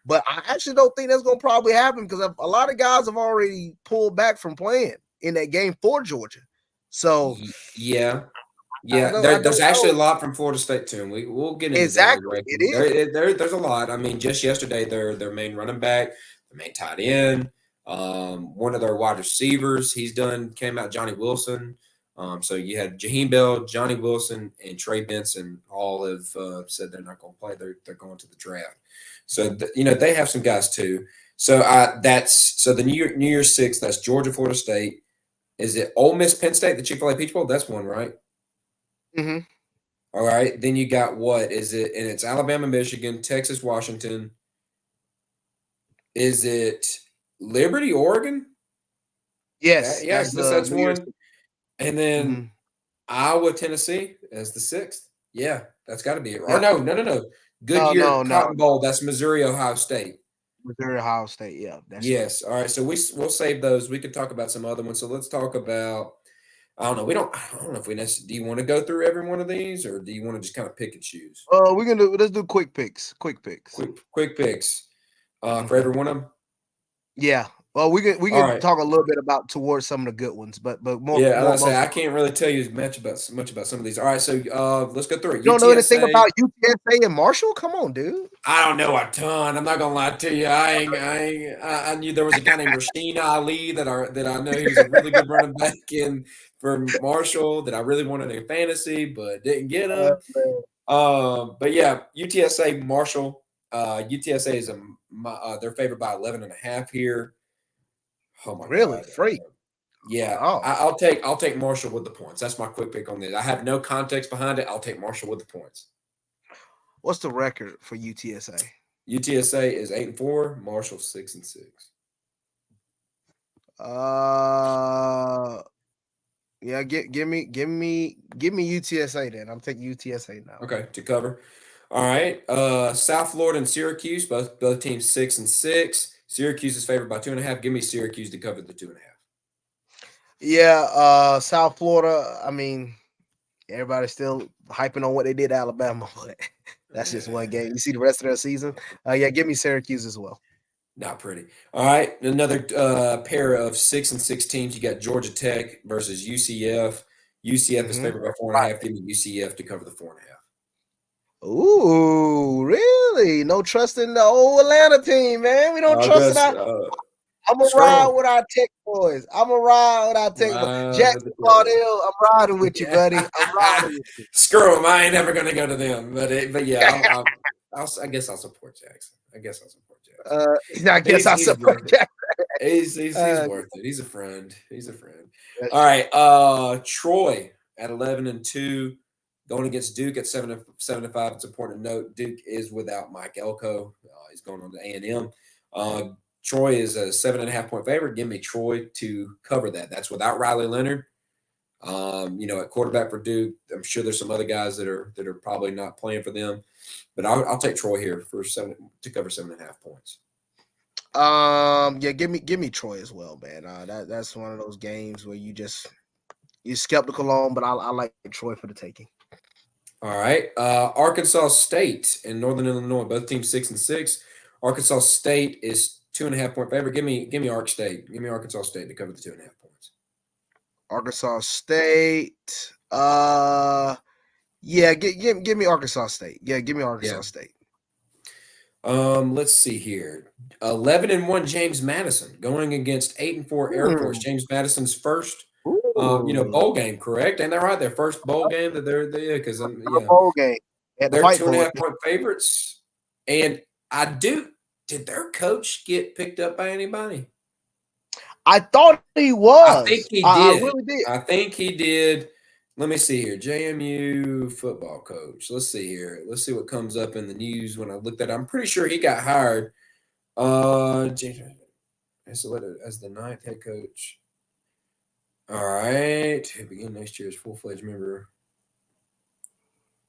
Speaker 1: But I actually don't think that's going to probably happen because a lot of guys have already pulled back from playing in that game for Georgia. So,
Speaker 2: there's actually a lot from Florida State too. And we'll get into
Speaker 1: exactly. It is.
Speaker 2: There's a lot. I mean, just yesterday, their main running back, their main tight end, One of their wide receivers, came out, Johnny Wilson. So you had Jaheim Bell, Johnny Wilson, and Trey Benson all have said they're not going to play. They're going to the draft. So they have some guys too. So so the New Year's Six. That's Georgia, Florida State. Is it Ole Miss, Penn State, the Chick-fil-A Peach Bowl? That's one, right?
Speaker 1: Mm-hmm.
Speaker 2: All right. Then you got what is it? And it's Alabama, Michigan, Texas, Washington. Is it Liberty, Oregon?
Speaker 1: Yes.
Speaker 2: That's one. And then Iowa, Tennessee as the sixth. Yeah, that's got to be it. Or no. Goodyear Cotton Bowl. That's Missouri, Ohio State.
Speaker 1: Missouri, Ohio State. Yeah.
Speaker 2: Yes. All right. So we'll save those. We could talk about some other ones. So let's talk about. I don't know. I don't know if we necessarily. Do you want to go through every one of these, or do you want to just kind of pick and choose?
Speaker 1: Let's do quick picks. Quick picks.
Speaker 2: Quick picks. For every one of them.
Speaker 1: Yeah. Well, we can talk a little bit about towards some of the good ones, but more.
Speaker 2: Yeah, I can't really tell you much about some of these. All right, so let's go through it.
Speaker 1: You don't know anything about UTSA and Marshall? Come on, dude.
Speaker 2: I don't know a ton. I'm not gonna lie to you. I knew there was a guy named Rasheen Ali that I know he was a really good running back for Marshall that I really wanted in fantasy, but didn't get him. But yeah, UTSA Marshall. UTSA is they're favored by 11.5 here. Oh my
Speaker 1: really?
Speaker 2: God.
Speaker 1: Freak.
Speaker 2: Yeah. Oh. I'll take Marshall with the points. That's my quick pick on this. I have no context behind it. I'll take Marshall with the points.
Speaker 1: What's the record for UTSA?
Speaker 2: UTSA is 8-4. Marshall 6-6.
Speaker 1: Yeah. Give me UTSA then. I'm taking UTSA now.
Speaker 2: Okay, to cover. All right. South Florida and Syracuse, both teams 6-6. Syracuse is favored by 2.5. Give me Syracuse to cover the 2.5.
Speaker 1: Yeah, South Florida. I mean, everybody's still hyping on what they did to Alabama, but that's just one game. You see the rest of their season. Yeah, give me Syracuse as well.
Speaker 2: Not pretty. All right, another pair of 6-6 teams. You got Georgia Tech versus UCF. UCF is favored by 4.5. Give me UCF to cover the 4.5.
Speaker 1: Ooh, really? No trust in the old Atlanta team, man. We don't trust in our. I'm going to ride with our Tech boys. Jackson Claudel, I'm riding with you, buddy. I'm riding with you.
Speaker 2: Screw them. I ain't never going to go to them. But yeah, I guess I'll support Jackson. I guess I'll support Jackson. He's worth it. He's a friend. All right. Troy at 11-2. Going against Duke at 7-5. It's important to note Duke is without Mike Elko. He's going on to A&M. Troy is a 7.5 point favorite. Give me Troy to cover that. That's without Riley Leonard. At quarterback for Duke. I'm sure there's some other guys that are probably not playing for them, but I'll take Troy here to cover 7.5 points.
Speaker 1: Yeah, give me Troy as well, man. That's one of those games where you're skeptical on, but I like Troy for the taking.
Speaker 2: All right. Arkansas State and Northern Illinois, both teams 6-6. Arkansas State is 2.5 point favorite. Give me Ark State. Give me Arkansas State to cover the 2.5 points.
Speaker 1: Arkansas State. Yeah, give me Arkansas State. Yeah, give me Arkansas State.
Speaker 2: Let's see here. 11-1 James Madison going against 8-4 Air Force. James Madison's first bowl game, correct? And they're right, their first bowl game that they're there because
Speaker 1: bowl game.
Speaker 2: They're 2.5 point favorites. And did their coach get picked up by anybody?
Speaker 1: I thought he was.
Speaker 2: I think he did.
Speaker 1: I really did.
Speaker 2: I think he did. Let me see here. JMU football coach. Let's see here. Let's see what comes up in the news when I looked at it. I'm pretty sure he got hired as the ninth head coach. All right. He'll begin next year as full-fledged member.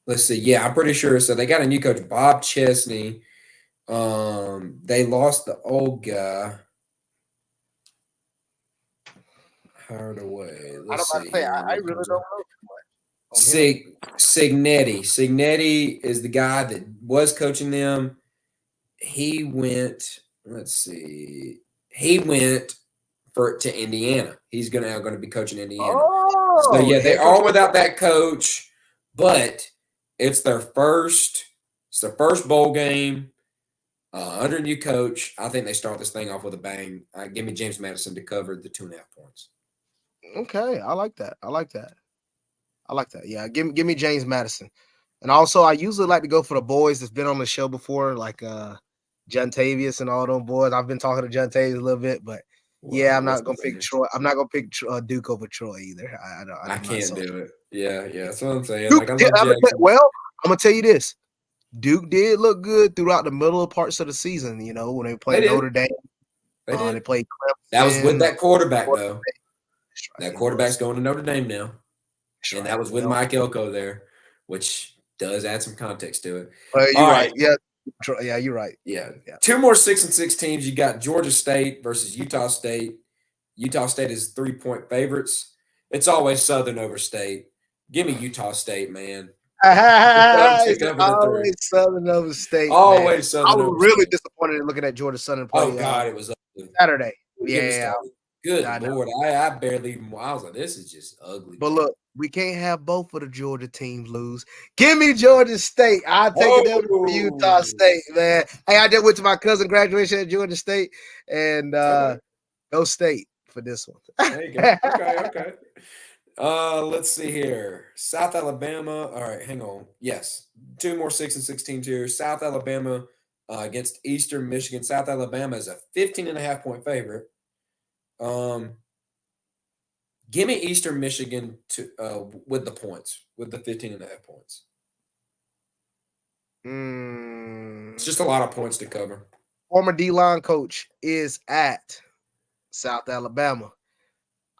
Speaker 2: Let's see. Yeah, I'm pretty sure. So they got a new coach, Bob Chesney. They lost the old guy. Hired away. Let's see.
Speaker 1: I really don't know.
Speaker 2: Signetti. Signetti is the guy that was coaching them. He went. Let's see. He went to Indiana. He's now going to be coaching Indiana. So yeah, they are without that coach, but it's their first. It's their first bowl game. Under new coach, I think they start this thing off with a bang. Give me James Madison to cover the 2.5 points.
Speaker 1: Okay, I like that. I like that. I like that. Yeah, give me James Madison. And also, I usually like to go for the boys that's been on the show before, like John Tavius and all them boys. I've been talking to John Tavius a little bit, but yeah, I'm
Speaker 2: What's
Speaker 1: not gonna
Speaker 2: his
Speaker 1: pick
Speaker 2: name?
Speaker 1: Troy. I'm not gonna pick Duke over Troy either.
Speaker 2: I
Speaker 1: I'm not
Speaker 2: can't
Speaker 1: so
Speaker 2: do
Speaker 1: sure.
Speaker 2: it. Yeah, that's what I'm saying.
Speaker 1: Duke,
Speaker 2: Like, I love Jackson.
Speaker 1: well, I'm gonna tell you this. Duke did look good throughout the middle parts of the season. You know, when they
Speaker 2: They
Speaker 1: played
Speaker 2: did.
Speaker 1: Notre Dame,
Speaker 2: They
Speaker 1: they
Speaker 2: did.
Speaker 1: played
Speaker 2: That was with
Speaker 1: Clemson.
Speaker 2: that quarterback, though.
Speaker 1: That's right,
Speaker 2: That
Speaker 1: it
Speaker 2: quarterback's
Speaker 1: was.
Speaker 2: going to Notre Dame now.
Speaker 1: That's
Speaker 2: And
Speaker 1: right.
Speaker 2: that was with
Speaker 1: Well,
Speaker 2: Mike Elko there, which does add some context to it. All
Speaker 1: you're
Speaker 2: right.
Speaker 1: right. Yeah, yeah, you're right.
Speaker 2: Yeah.
Speaker 1: Yeah.
Speaker 2: Two more 6-6 teams. You got Georgia State versus Utah State. Utah State is 3-point favorites. It's always Southern over State. Give me Utah State, man. To
Speaker 1: It's
Speaker 2: cover the 3.
Speaker 1: always Southern Over State, man.
Speaker 2: Always
Speaker 1: I
Speaker 2: Southern
Speaker 1: was
Speaker 2: over
Speaker 1: really
Speaker 2: State.
Speaker 1: disappointed in looking at Georgia Southern
Speaker 2: Oh,
Speaker 1: play
Speaker 2: God, it was ugly.
Speaker 1: Saturday.
Speaker 2: Get me
Speaker 1: Yeah,
Speaker 2: started. Good
Speaker 1: I know.
Speaker 2: Lord. I barely even, I was like, this is just ugly.
Speaker 1: But look, we can't have both of the Georgia teams lose. Give me Georgia State. I'll take it over for Utah
Speaker 2: Oh,
Speaker 1: State, man. Hey, I just went to my cousin graduation at Georgia State, and
Speaker 2: okay.
Speaker 1: go State for this one.
Speaker 2: There you go. Okay. Let's see here. South Alabama. All right, hang on. Yes, two more 6-6 teams here. South Alabama against Eastern Michigan. South Alabama is a 15.5 point favorite. Give me Eastern Michigan to with the points, with the 15.5 points. It's just a lot of points to cover.
Speaker 1: Former D-line coach is at South Alabama.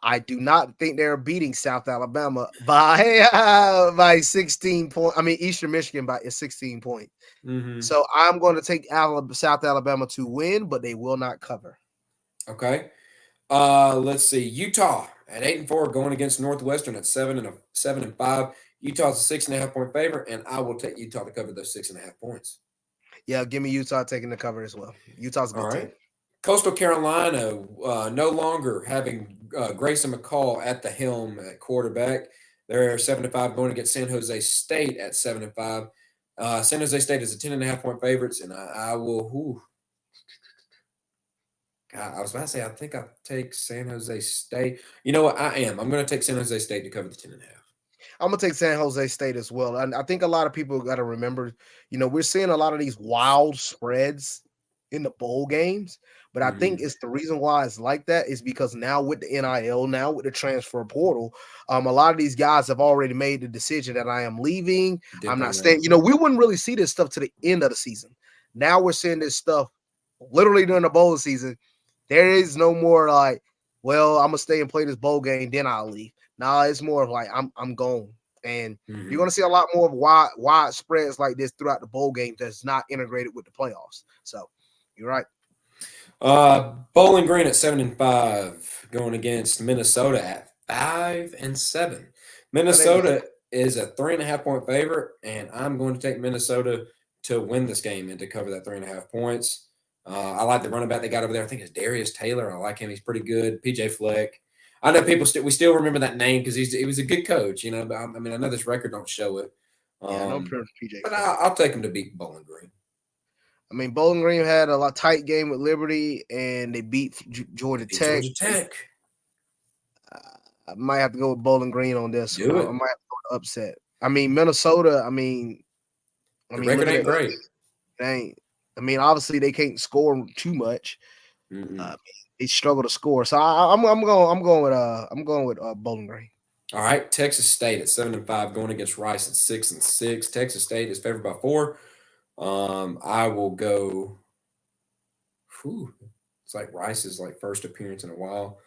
Speaker 1: I do not think they're beating South Alabama by 16 points. I mean, Eastern Michigan by 16 points.
Speaker 2: Mm-hmm.
Speaker 1: So I'm going to take South Alabama to win, but they will not cover.
Speaker 2: Okay. Let's see. Utah at 8-4 going against Northwestern at 7-5. Utah's a 6.5 point favorite, and I will take Utah to cover those 6.5 points.
Speaker 1: Yeah, give me Utah taking the cover as well. Utah's a good team.
Speaker 2: Coastal Carolina no longer having Grayson McCall at the helm at quarterback. They're 7-5 going against San Jose State at 7-5. San Jose State is a 10.5 point favorites, and I will. I was about to say I think I'll take San Jose State. You know what? I am. I'm going to take San Jose State to cover the 10.5.
Speaker 1: I'm gonna take San Jose State as well. And I think a lot of people got to remember, we're seeing a lot of these wild spreads in the bowl games. But I think it's the reason why it's like that is because now with the NIL, now with the transfer portal, a lot of these guys have already made the decision that I am leaving. I'm not staying. We wouldn't really see this stuff to the end of the season. Now we're seeing this stuff literally during the bowl season. There is no more like, well, I'm gonna stay and play this bowl game, then I'll leave. Now it's more of like I'm gone. And you're gonna see a lot more of wide spreads like this throughout the bowl game that's not integrated with the playoffs. So you're right.
Speaker 2: Bowling Green at 7-5 going against Minnesota at 5-7. Minnesota is a 3.5 point favorite, and I'm going to take Minnesota to win this game and to cover that 3.5 points. I like the running back they got over there. I think it's Darius Taylor. I like him. He's pretty good. PJ Fleck. I know people we still remember that name because he was a good coach, But I mean, I know this record don't show it.
Speaker 1: No PJ.
Speaker 2: But I'll take him to beat Bowling Green.
Speaker 1: I mean, Bowling Green had a tight game with Liberty, and they beat Georgia Tech. I might have to go with Bowling Green on this. I might have to go with upset. I mean, Minnesota.
Speaker 2: The record ain't great.
Speaker 1: Obviously they can't score too much. They struggle to score. So I'm going with Bowling Green.
Speaker 2: All right, Texas State at 7-5 going against Rice at 6-6. Texas State is favored by 4. I will go. It's like Rice's first appearance in a while.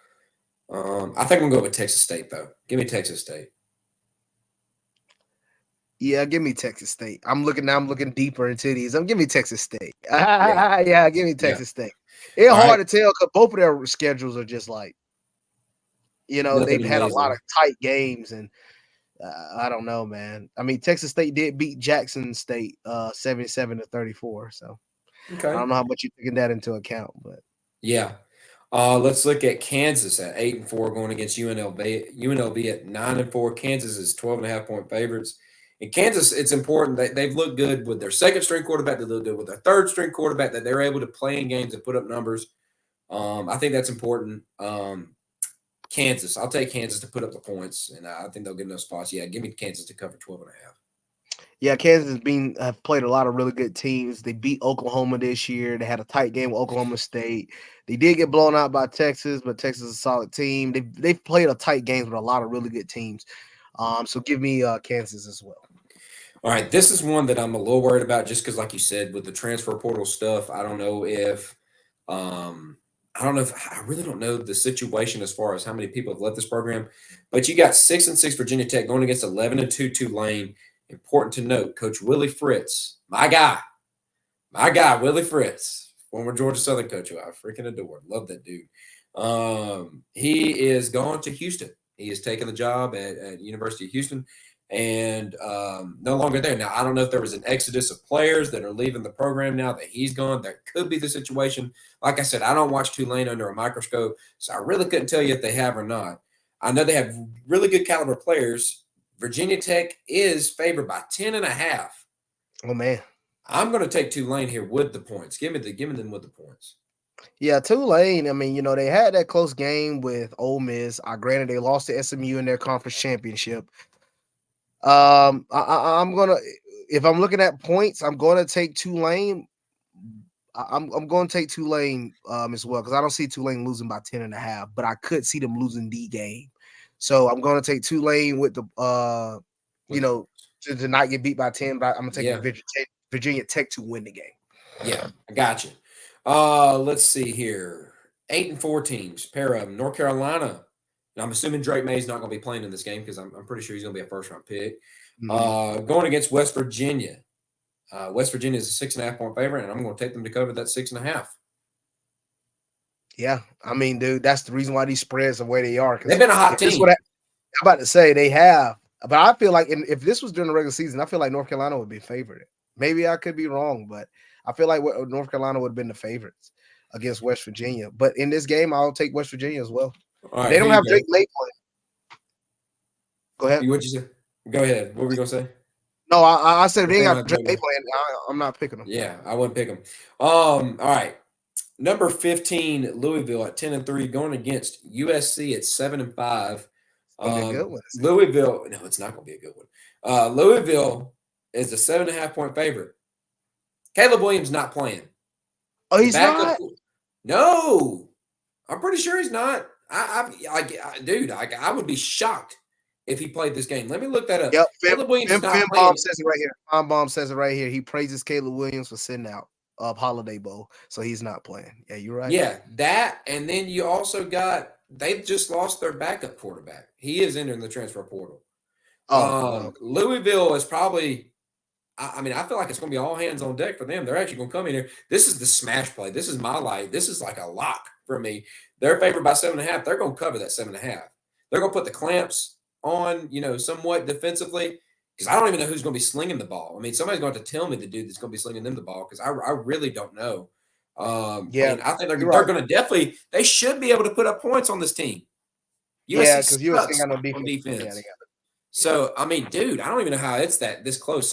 Speaker 2: I think I'm going to go with Texas State though. Give me Texas State.
Speaker 1: Yeah, give me Texas State. I'm looking deeper into these. Give me Texas State. Yeah, give me Texas State. It's hard to tell because both of their schedules are just they've had a lot of tight games, and I don't know, man. I mean, Texas State did beat Jackson State 77-34. So I don't know how much you're taking that into account, but
Speaker 2: yeah. Let's look at Kansas at 8-4 going against UNLV. UNLV at 9-4. Kansas is 12.5 point favorites. In Kansas, it's important that they've looked good with their second string quarterback. They look good with their third string quarterback, that they're able to play in games and put up numbers. I think that's important. Kansas, I'll take Kansas to put up the points, and I think they'll get enough spots. Yeah, give me Kansas to cover 12.5.
Speaker 1: Yeah, Kansas have played a lot of really good teams. They beat Oklahoma this year. They had a tight game with Oklahoma State. They did get blown out by Texas, but Texas is a solid team. They've played a tight games with a lot of really good teams. So give me Kansas as well.
Speaker 2: All right, this is one that I'm a little worried about, just because, like you said, with the transfer portal stuff, I don't know if I really don't know the situation as far as how many people have left this program. But you got 6-6 Virginia Tech going against 11-2 Tulane. Important to note, Coach Willie Fritz, my guy, Willie Fritz, former Georgia Southern coach, who I freaking adore. Love that dude. He is going to Houston. He is taking the job at University of Houston, and no longer there. Now, I don't know if there was an exodus of players that are leaving the program now that he's gone. That could be the situation. Like I said, I don't watch Tulane under a microscope, so I really couldn't tell you if they have or not. I know they have really good caliber players. Virginia Tech is favored by 10.5.
Speaker 1: Oh man,
Speaker 2: I'm going to take Tulane here with the points. Give me them with the points.
Speaker 1: Yeah, Tulane. I mean, they had that close game with Ole Miss. Granted, they lost to SMU in their conference championship. I'm gonna, if I'm looking at points, I'm going to take Tulane. I'm going to take Tulane as well, because I don't see Tulane losing by 10.5, but I could see them losing the game. So I'm going to take Tulane with the to not get beat by 10, but I'm going to take Virginia Tech to win the game.
Speaker 2: Yeah, I got you. Let's see here. 8-4 teams, pair of them. North Carolina. And I'm assuming Drake May's not going to be playing in this game, because I'm pretty sure he's going to be a first-round pick. Mm-hmm. Going against West Virginia. West Virginia is a 6.5-point favorite, and I'm going to take them to cover that 6.5.
Speaker 1: Yeah, I mean, dude, that's the reason why these spreads are where they are.
Speaker 2: They've been a hot team.
Speaker 1: I'm about to say they have, but I feel like if this was during the regular season, I feel like North Carolina would be favored. Maybe I could be wrong, but I feel like North Carolina would have been the favorites against West Virginia. But in this game, I'll take West Virginia as well. Right, they don't have Drake May playing. Go ahead.
Speaker 2: What'd you say? Go ahead. What were we gonna say?
Speaker 1: No, I said if they ain't got Drake May playing, I'm not picking them.
Speaker 2: Yeah, I wouldn't pick them. All right. Number 15, Louisville at 10-3, going against USC at 7-5.
Speaker 1: Good one.
Speaker 2: Louisville, no, it's not going to be a good one. Louisville is a 7.5-point favorite. Caleb Williams not playing.
Speaker 1: Oh, he's not?
Speaker 2: No, I'm pretty sure he's not. Dude, I would be shocked if he played this game. Let me look that up.
Speaker 1: Yep,
Speaker 2: Caleb Williams is not playing.
Speaker 1: Bomb says it right here. Bomb says it right here. He praises Caleb Williams for sitting out of Holiday Bowl, so he's not playing. Yeah, you're right.
Speaker 2: Yeah, that, and then you also got, they've just lost their backup quarterback. He is entering the transfer portal. Louisville is probably, I feel like it's going to be all hands on deck for them. They're actually going to come in here. This is the smash play. This is my light. This is like a lock for me. They're favored by 7.5. They're going to cover that 7.5. They're going to put the clamps on, somewhat defensively, because I don't even know who's going to be slinging the ball. I mean, somebody's going to tell me the dude that's going to be slinging them the ball, because I really don't know. I think they're going to definitely – they should be able to put up points on this team.
Speaker 1: USC USC got no defense.
Speaker 2: Yeah, so, I mean, dude, I don't even know how it's this close.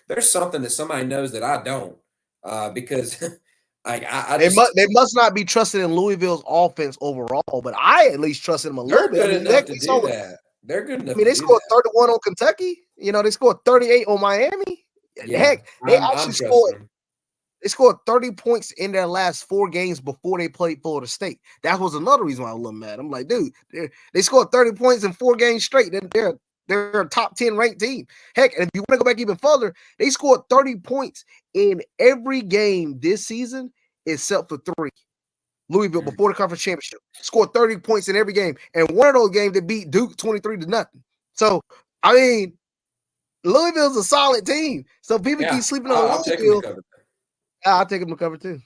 Speaker 2: There's something that somebody knows that I don't, because
Speaker 1: they must not be trusted in Louisville's offense overall, but I at least trust them a little bit.
Speaker 2: They're good enough to do that. They're good enough.
Speaker 1: I mean, they scored 31 on Kentucky. They scored 38 on Miami. Yeah, heck, they actually scored. They scored 30 points in their last 4 games before they played Florida State. That was another reason why I was a little mad. I'm like, dude, they scored 30 points in 4 games straight. They're a top 10 ranked team. Heck, and if you want to go back even further, they scored 30 points in every game this season except for 3. Louisville, before the conference championship, scored 30 points in every game. And one of those games, they beat Duke 23-0. So, I mean, Louisville's a solid team. So people keep sleeping on Louisville. I'll take them to cover too.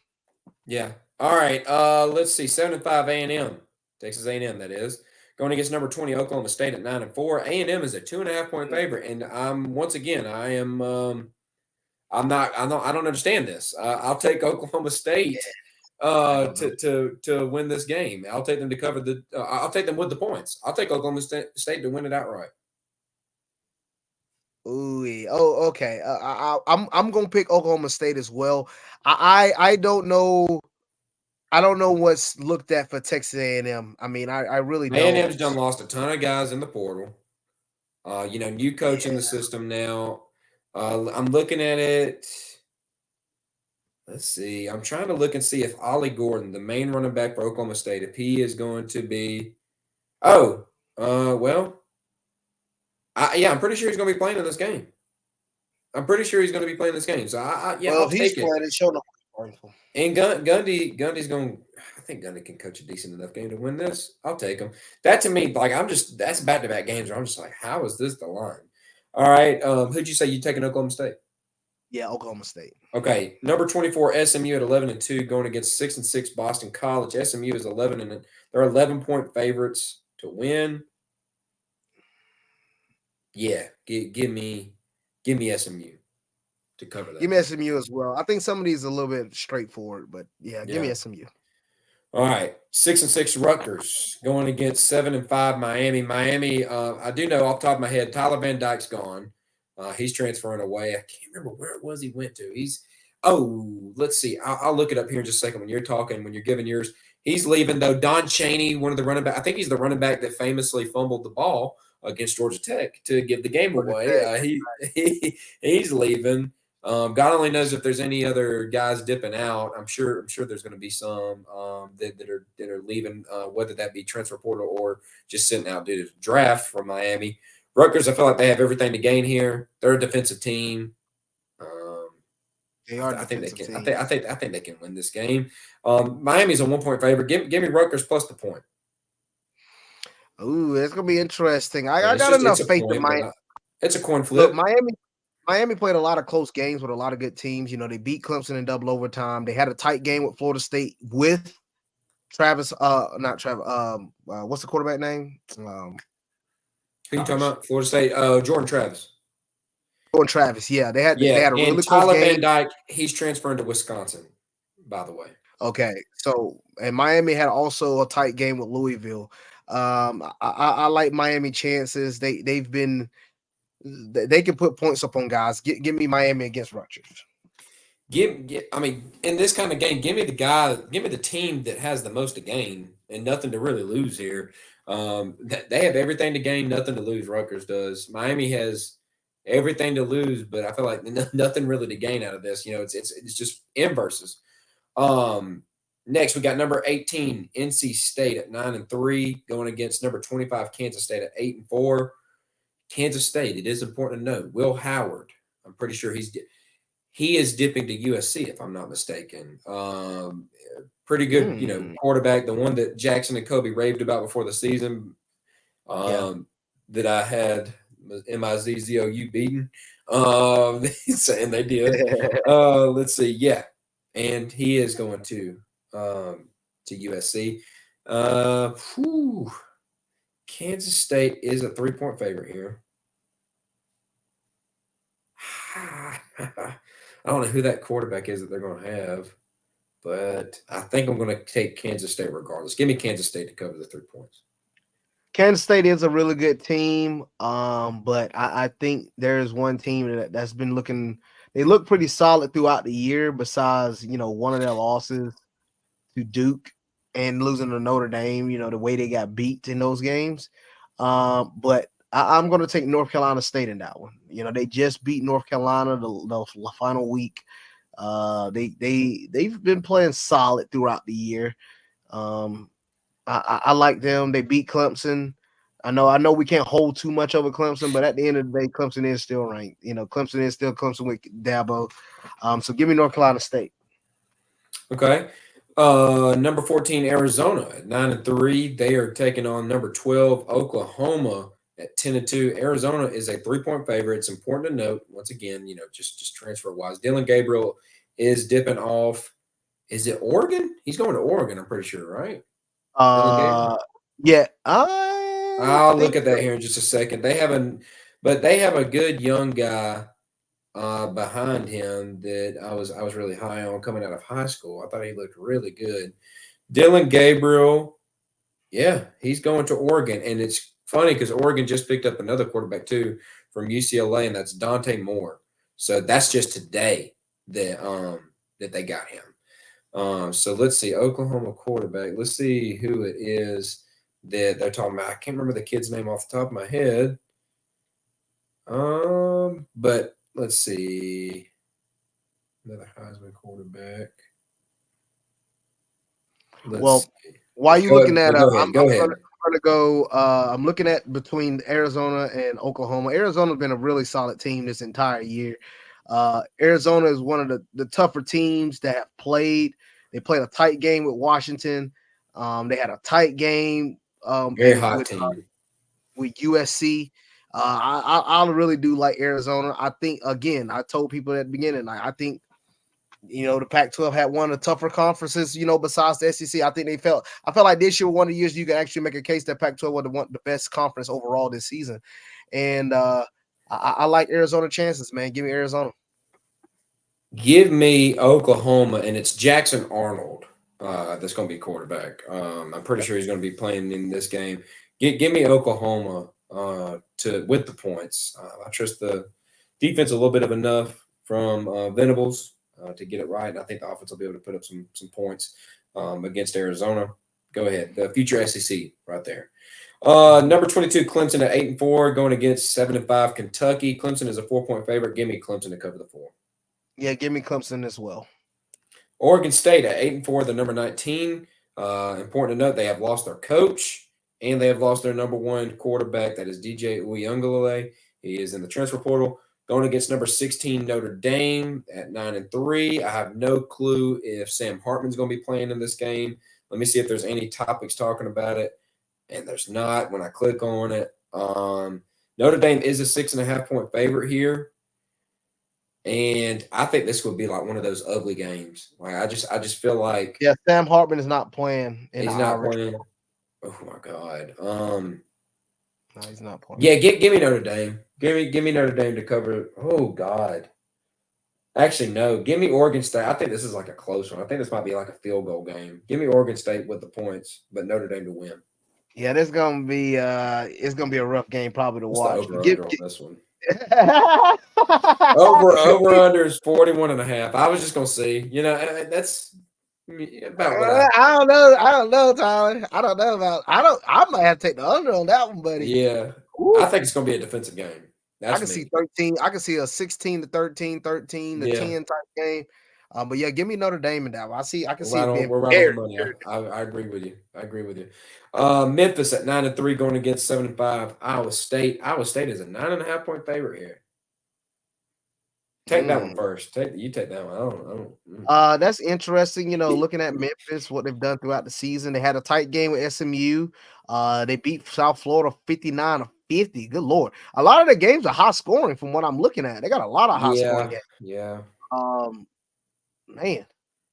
Speaker 2: Yeah. All right. Let's see. 7-5 A&M. Texas A&M, that is. Going against number 20 Oklahoma State at 9-4. A&M is a 2.5-point favorite. And I don't understand this. I'll take Oklahoma State to win this game. I'll take them to cover I'll take them with the points. I'll take Oklahoma State to win it outright.
Speaker 1: Ooh, oh, okay. I'm gonna pick Oklahoma State as well. I don't know. I don't know what's looked at for Texas A&M. I mean, I really don't.
Speaker 2: A&M's done lost a ton of guys in the portal. New coach in
Speaker 1: Yeah.
Speaker 2: the system now. I'm looking at it. Let's see. I'm trying to look and see if Ollie Gordon, the main running back for Oklahoma State, if he is going to be. Oh, well, yeah, I'm pretty sure he's going to be playing in this game. I'm pretty sure he's going to be playing this game. So yeah,
Speaker 1: Well,
Speaker 2: I'll
Speaker 1: if he's
Speaker 2: take it.
Speaker 1: playing, it showed no.
Speaker 2: And Gundy's going. I think Gundy can coach a decent enough game to win this. I'll take him. That to me, like that's back to back games where I'm just like, how is this the line? All right, who'd you say you taking Oklahoma State?
Speaker 1: Yeah, Oklahoma State.
Speaker 2: Okay, number 24 SMU at 11-2, going against 6-6 Boston College. SMU is 11 and they're 11-point favorites to win. Yeah, give me SMU to cover
Speaker 1: Give
Speaker 2: that.
Speaker 1: me SMU as well. I think some of these are a little bit straightforward, but yeah, give me
Speaker 2: Yeah.
Speaker 1: SMU.
Speaker 2: All right, 6-6 Rutgers going against 7-5 Miami. Miami, I do know off the top of my head, Tyler Van Dyke's gone. He's transferring away. I can't remember where it was he went to. Let's see. I'll look it up here in just a second when you're talking, when you're giving yours. He's leaving though. Don Chaney, one of the running back. I think he's the running back that famously fumbled the ball against Georgia Tech to give the game
Speaker 1: Georgia
Speaker 2: away.
Speaker 1: Tech.
Speaker 2: He's leaving. God only knows if there's any other guys dipping out. I'm sure there's going to be some that are leaving, whether that be transfer portal or just sitting out due to the draft from Miami. Rutgers, I feel like they have everything to gain here. They're a defensive team. Um,
Speaker 1: They are a
Speaker 2: I think they
Speaker 1: defensive
Speaker 2: can.
Speaker 1: team.
Speaker 2: I think they can win this game. Miami's a 1-point favorite. Give me Rutgers plus the point.
Speaker 1: Ooh, it's gonna be interesting.
Speaker 2: Yeah,
Speaker 1: I got
Speaker 2: it's
Speaker 1: enough
Speaker 2: a
Speaker 1: faith in
Speaker 2: point, but
Speaker 1: my
Speaker 2: it's a coin
Speaker 1: look.
Speaker 2: flip.
Speaker 1: Miami played a lot of close games with a lot of good teams. You know, they beat Clemson in double overtime. They had a tight game with Florida State with Travis. Not Travis. What's the quarterback name?
Speaker 2: Who you talking
Speaker 1: Gosh,
Speaker 2: about? Florida State. Jordan Travis.
Speaker 1: Travis. Yeah, they
Speaker 2: Yeah,
Speaker 1: had a
Speaker 2: and
Speaker 1: really close
Speaker 2: Tyler
Speaker 1: game.
Speaker 2: Van Dyke, he's transferring to Wisconsin, by the way.
Speaker 1: Okay, so and Miami had also a tight game with Louisville. I like Miami chances. They can put points up on guys. Give me Miami against Rutgers.
Speaker 2: I mean, in this kind of game, give me the team that has the most to gain and nothing to really lose here. They have everything to gain, nothing to lose. Rutgers does. Miami has everything to lose, but I feel like nothing really to gain out of this. It's just inverses. Next, we got number 18 NC State at 9-3 going against number 25 Kansas State at 8-4. Kansas State. It is important to note Will Howard. I'm pretty sure he is dipping to USC if I'm not mistaken. Pretty good, quarterback. The one that Jackson and Kobe raved about before the season.
Speaker 1: Yeah.
Speaker 2: That I had MIZZOU beaten. Saying they did. Let's see. Yeah. And he is going to USC. Kansas State is a 3-point favorite here. I don't know who that quarterback is that they're going to have, but I think I'm going to take Kansas State regardless. Give me Kansas State to cover the 3 points.
Speaker 1: Kansas State is a really good team, but I think there's one team that's been looking. They look pretty solid throughout the year. Besides, one of their losses to Duke and losing to Notre Dame. The way they got beat in those games. But I'm going to take North Carolina State in that one. They just beat North Carolina the final week. They've been playing solid throughout the year. I like them. They beat Clemson. I know we can't hold too much over Clemson, but at the end of the day, Clemson is still ranked. Clemson is still Clemson with Dabo. So give me North Carolina State.
Speaker 2: Okay. Number 14, Arizona at 9-3. They are taking on number 12, Oklahoma at 10-2. Arizona is a 3-point favorite. It's important to note, once again, just transfer wise. Dylan Gabriel is dipping off. Is it Oregon? He's going to Oregon, I'm pretty sure, right?
Speaker 1: Yeah.
Speaker 2: I'll look at that here in just a second. They have a good young guy behind him that I was really high on coming out of high school. I thought he looked really good. Dylan Gabriel, yeah, he's going to Oregon, and it's funny because Oregon just picked up another quarterback too from UCLA, and that's Dante Moore. So that's just today that they got him. So let's see, Oklahoma quarterback. Let's see who it is that they're talking about. I can't remember the kid's name off the top of my head. But let's see. Another Heisman quarterback.
Speaker 1: Well, while you
Speaker 2: Go
Speaker 1: looking
Speaker 2: ahead.
Speaker 1: at,
Speaker 2: Go ahead. Go ahead.
Speaker 1: gonna go. I'm looking at between Arizona and Oklahoma. Arizona's been a really solid team this entire year. Arizona is one of the tougher teams that have played. They played a tight game with Washington. They had a tight game
Speaker 2: Very hot team
Speaker 1: with USC. I really do like Arizona. I think again, I told people at the beginning, I think the Pac-12 had one of the tougher conferences, besides the SEC. I felt like this year one of the years you can actually make a case that Pac-12 was the best conference overall this season. And I like Arizona chances, man. Give me Arizona.
Speaker 2: Give me Oklahoma, and it's Jackson Arnold that's going to be quarterback. I'm pretty sure he's going to be playing in this game. Give me Oklahoma with the points. I trust the defense a little bit of enough from Venables to get it right, and I think the offense will be able to put up some points against Arizona. Go ahead, the future SEC right there. Number 22, Clemson at 8-4, going against 7-5 Kentucky. Clemson is a 4-point favorite. Give me Clemson to cover the 4.
Speaker 1: Yeah, give me Clemson as well.
Speaker 2: Oregon State at 8-4, the number 19. Important to note, they have lost their coach and they have lost their number one quarterback. That is DJ Uiagalelei. He is in the transfer portal. Going against number 16, Notre Dame at 9-3. I have no clue if Sam Hartman's going to be playing in this game. Let me see if there's any topics talking about it. And there's not when I click on it. Notre Dame is a 6.5-point favorite here. And I think this would be like one of those ugly games. Like I just feel like
Speaker 1: Sam Hartman is not playing.
Speaker 2: He's not playing. Oh my God.
Speaker 1: No, he's not playing.
Speaker 2: Yeah, give me Notre Dame. Give me Notre Dame to cover. Oh God. Actually, no. Give me Oregon State. I think this is like a close one. I think this might be like a field goal game. Give me Oregon State with the points, but Notre Dame to win.
Speaker 1: Yeah, it's gonna be a rough game probably to watch.
Speaker 2: The over on this one. over under is 41.5. I was just gonna see. That's about what
Speaker 1: I don't know, Tyler. I might have to take the under on that one, buddy.
Speaker 2: Yeah. Ooh. I think it's gonna be a defensive game.
Speaker 1: I can see 13. I can see a 16-13, 13-10 type game. But yeah, give me Notre Dame in that one. I can see it being
Speaker 2: we're money. I agree with you. Memphis at 9-3 going against 7-5 Iowa State. Iowa State is a 9.5-point favorite here. Take that one first. You take that one. I don't.
Speaker 1: That's interesting. Looking at Memphis, what they've done throughout the season. They had a tight game with SMU. They beat South Florida 59-50. Good Lord. A lot of the games are high scoring from what I'm looking at. They got a lot of high scoring games.
Speaker 2: Yeah.
Speaker 1: Man.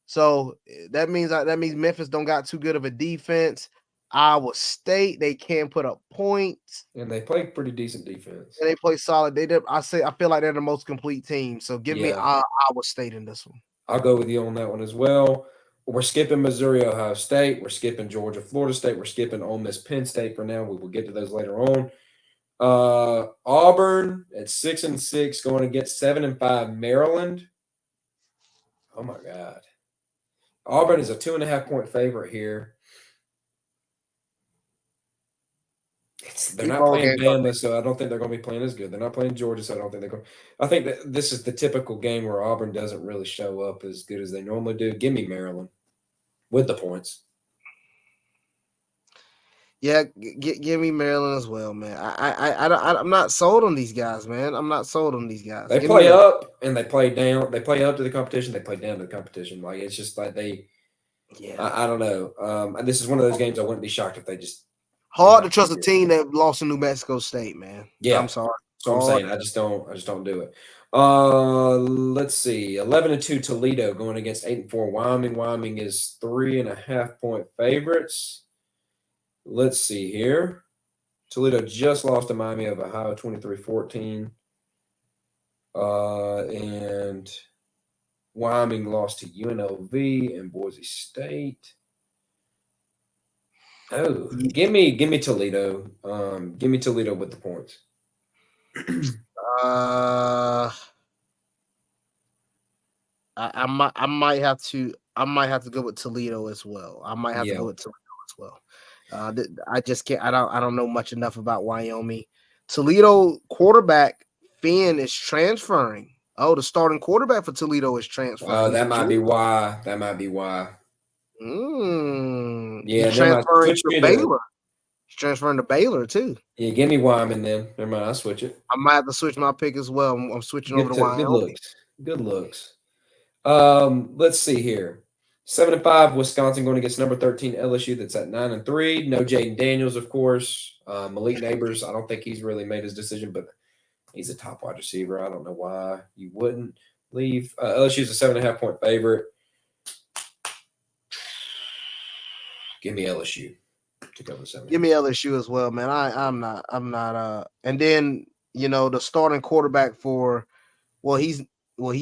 Speaker 1: So that means Memphis don't got too good of a defense. Iowa State, they can put up points.
Speaker 2: And they play pretty decent defense.
Speaker 1: And they play solid. I feel like they're the most complete team. So give me Iowa State in this one.
Speaker 2: I'll go with you on that one as well. We're skipping Missouri, Ohio State. We're skipping Georgia, Florida State. We're skipping Ole Miss, Penn State for now. We will get to those later on. Auburn at 6-6 going against 7-5 Maryland. Oh my God. Auburn is a 2.5-point favorite here. They're not playing Bama, so I don't think they're going to be playing as good. They're not playing Georgia, so I don't think they're going. I think that this is the typical game where Auburn doesn't really show up as good as they normally do. Give me Maryland with the points.
Speaker 1: Yeah, give me Maryland as well, man. I'm not sold on these guys, man. I'm not sold on these guys.
Speaker 2: They play up and they play down. They play up to the competition. They play down to the competition. Like it's just like they. Yeah, I don't know. This is one of those games I wouldn't be shocked if they just.
Speaker 1: Hard to trust a team that lost to New Mexico State, man.
Speaker 2: Yeah,
Speaker 1: I'm sorry.
Speaker 2: So I'm saying I just don't do it. Let's see. 11-2 Toledo going against 8-4 Wyoming. Wyoming is 3.5-point favorites. Let's see here. Toledo just lost to Miami of Ohio 23-14. And Wyoming lost to UNLV and Boise State. Oh, give me Toledo. Give me Toledo with the points.
Speaker 1: Uh, I might have to go with Toledo as well. I might have to
Speaker 2: Yeah.
Speaker 1: go with Toledo as well. I just can't. I don't know much enough about Wyoming. Toledo quarterback Finn is transferring. Oh, the starting quarterback for Toledo is transferring to
Speaker 2: That might be
Speaker 1: Georgia.
Speaker 2: why. That might be why.
Speaker 1: He's
Speaker 2: Yeah, never mind.
Speaker 1: transferring
Speaker 2: Switch
Speaker 1: to
Speaker 2: me to
Speaker 1: Baylor. He's transferring to Baylor too.
Speaker 2: yeah. Give me Wyman then. Never mind. I'll switch it.
Speaker 1: I might have to switch my pick as well. I'm switching over to
Speaker 2: Good
Speaker 1: Wyoming.
Speaker 2: looks. Good looks. Let's see here. 7-5, Wisconsin going against number 13 LSU. That's at 9-3. No Jaden Daniels, of course. Malik Neighbors. I don't think he's really made his decision, but he's a top wide receiver. I don't know why you wouldn't leave. LSU's a 7.5 point favorite. Give me LSU to cover 7.
Speaker 1: Give me LSU as well, man. I'm not. And then the starting quarterback for, well, he's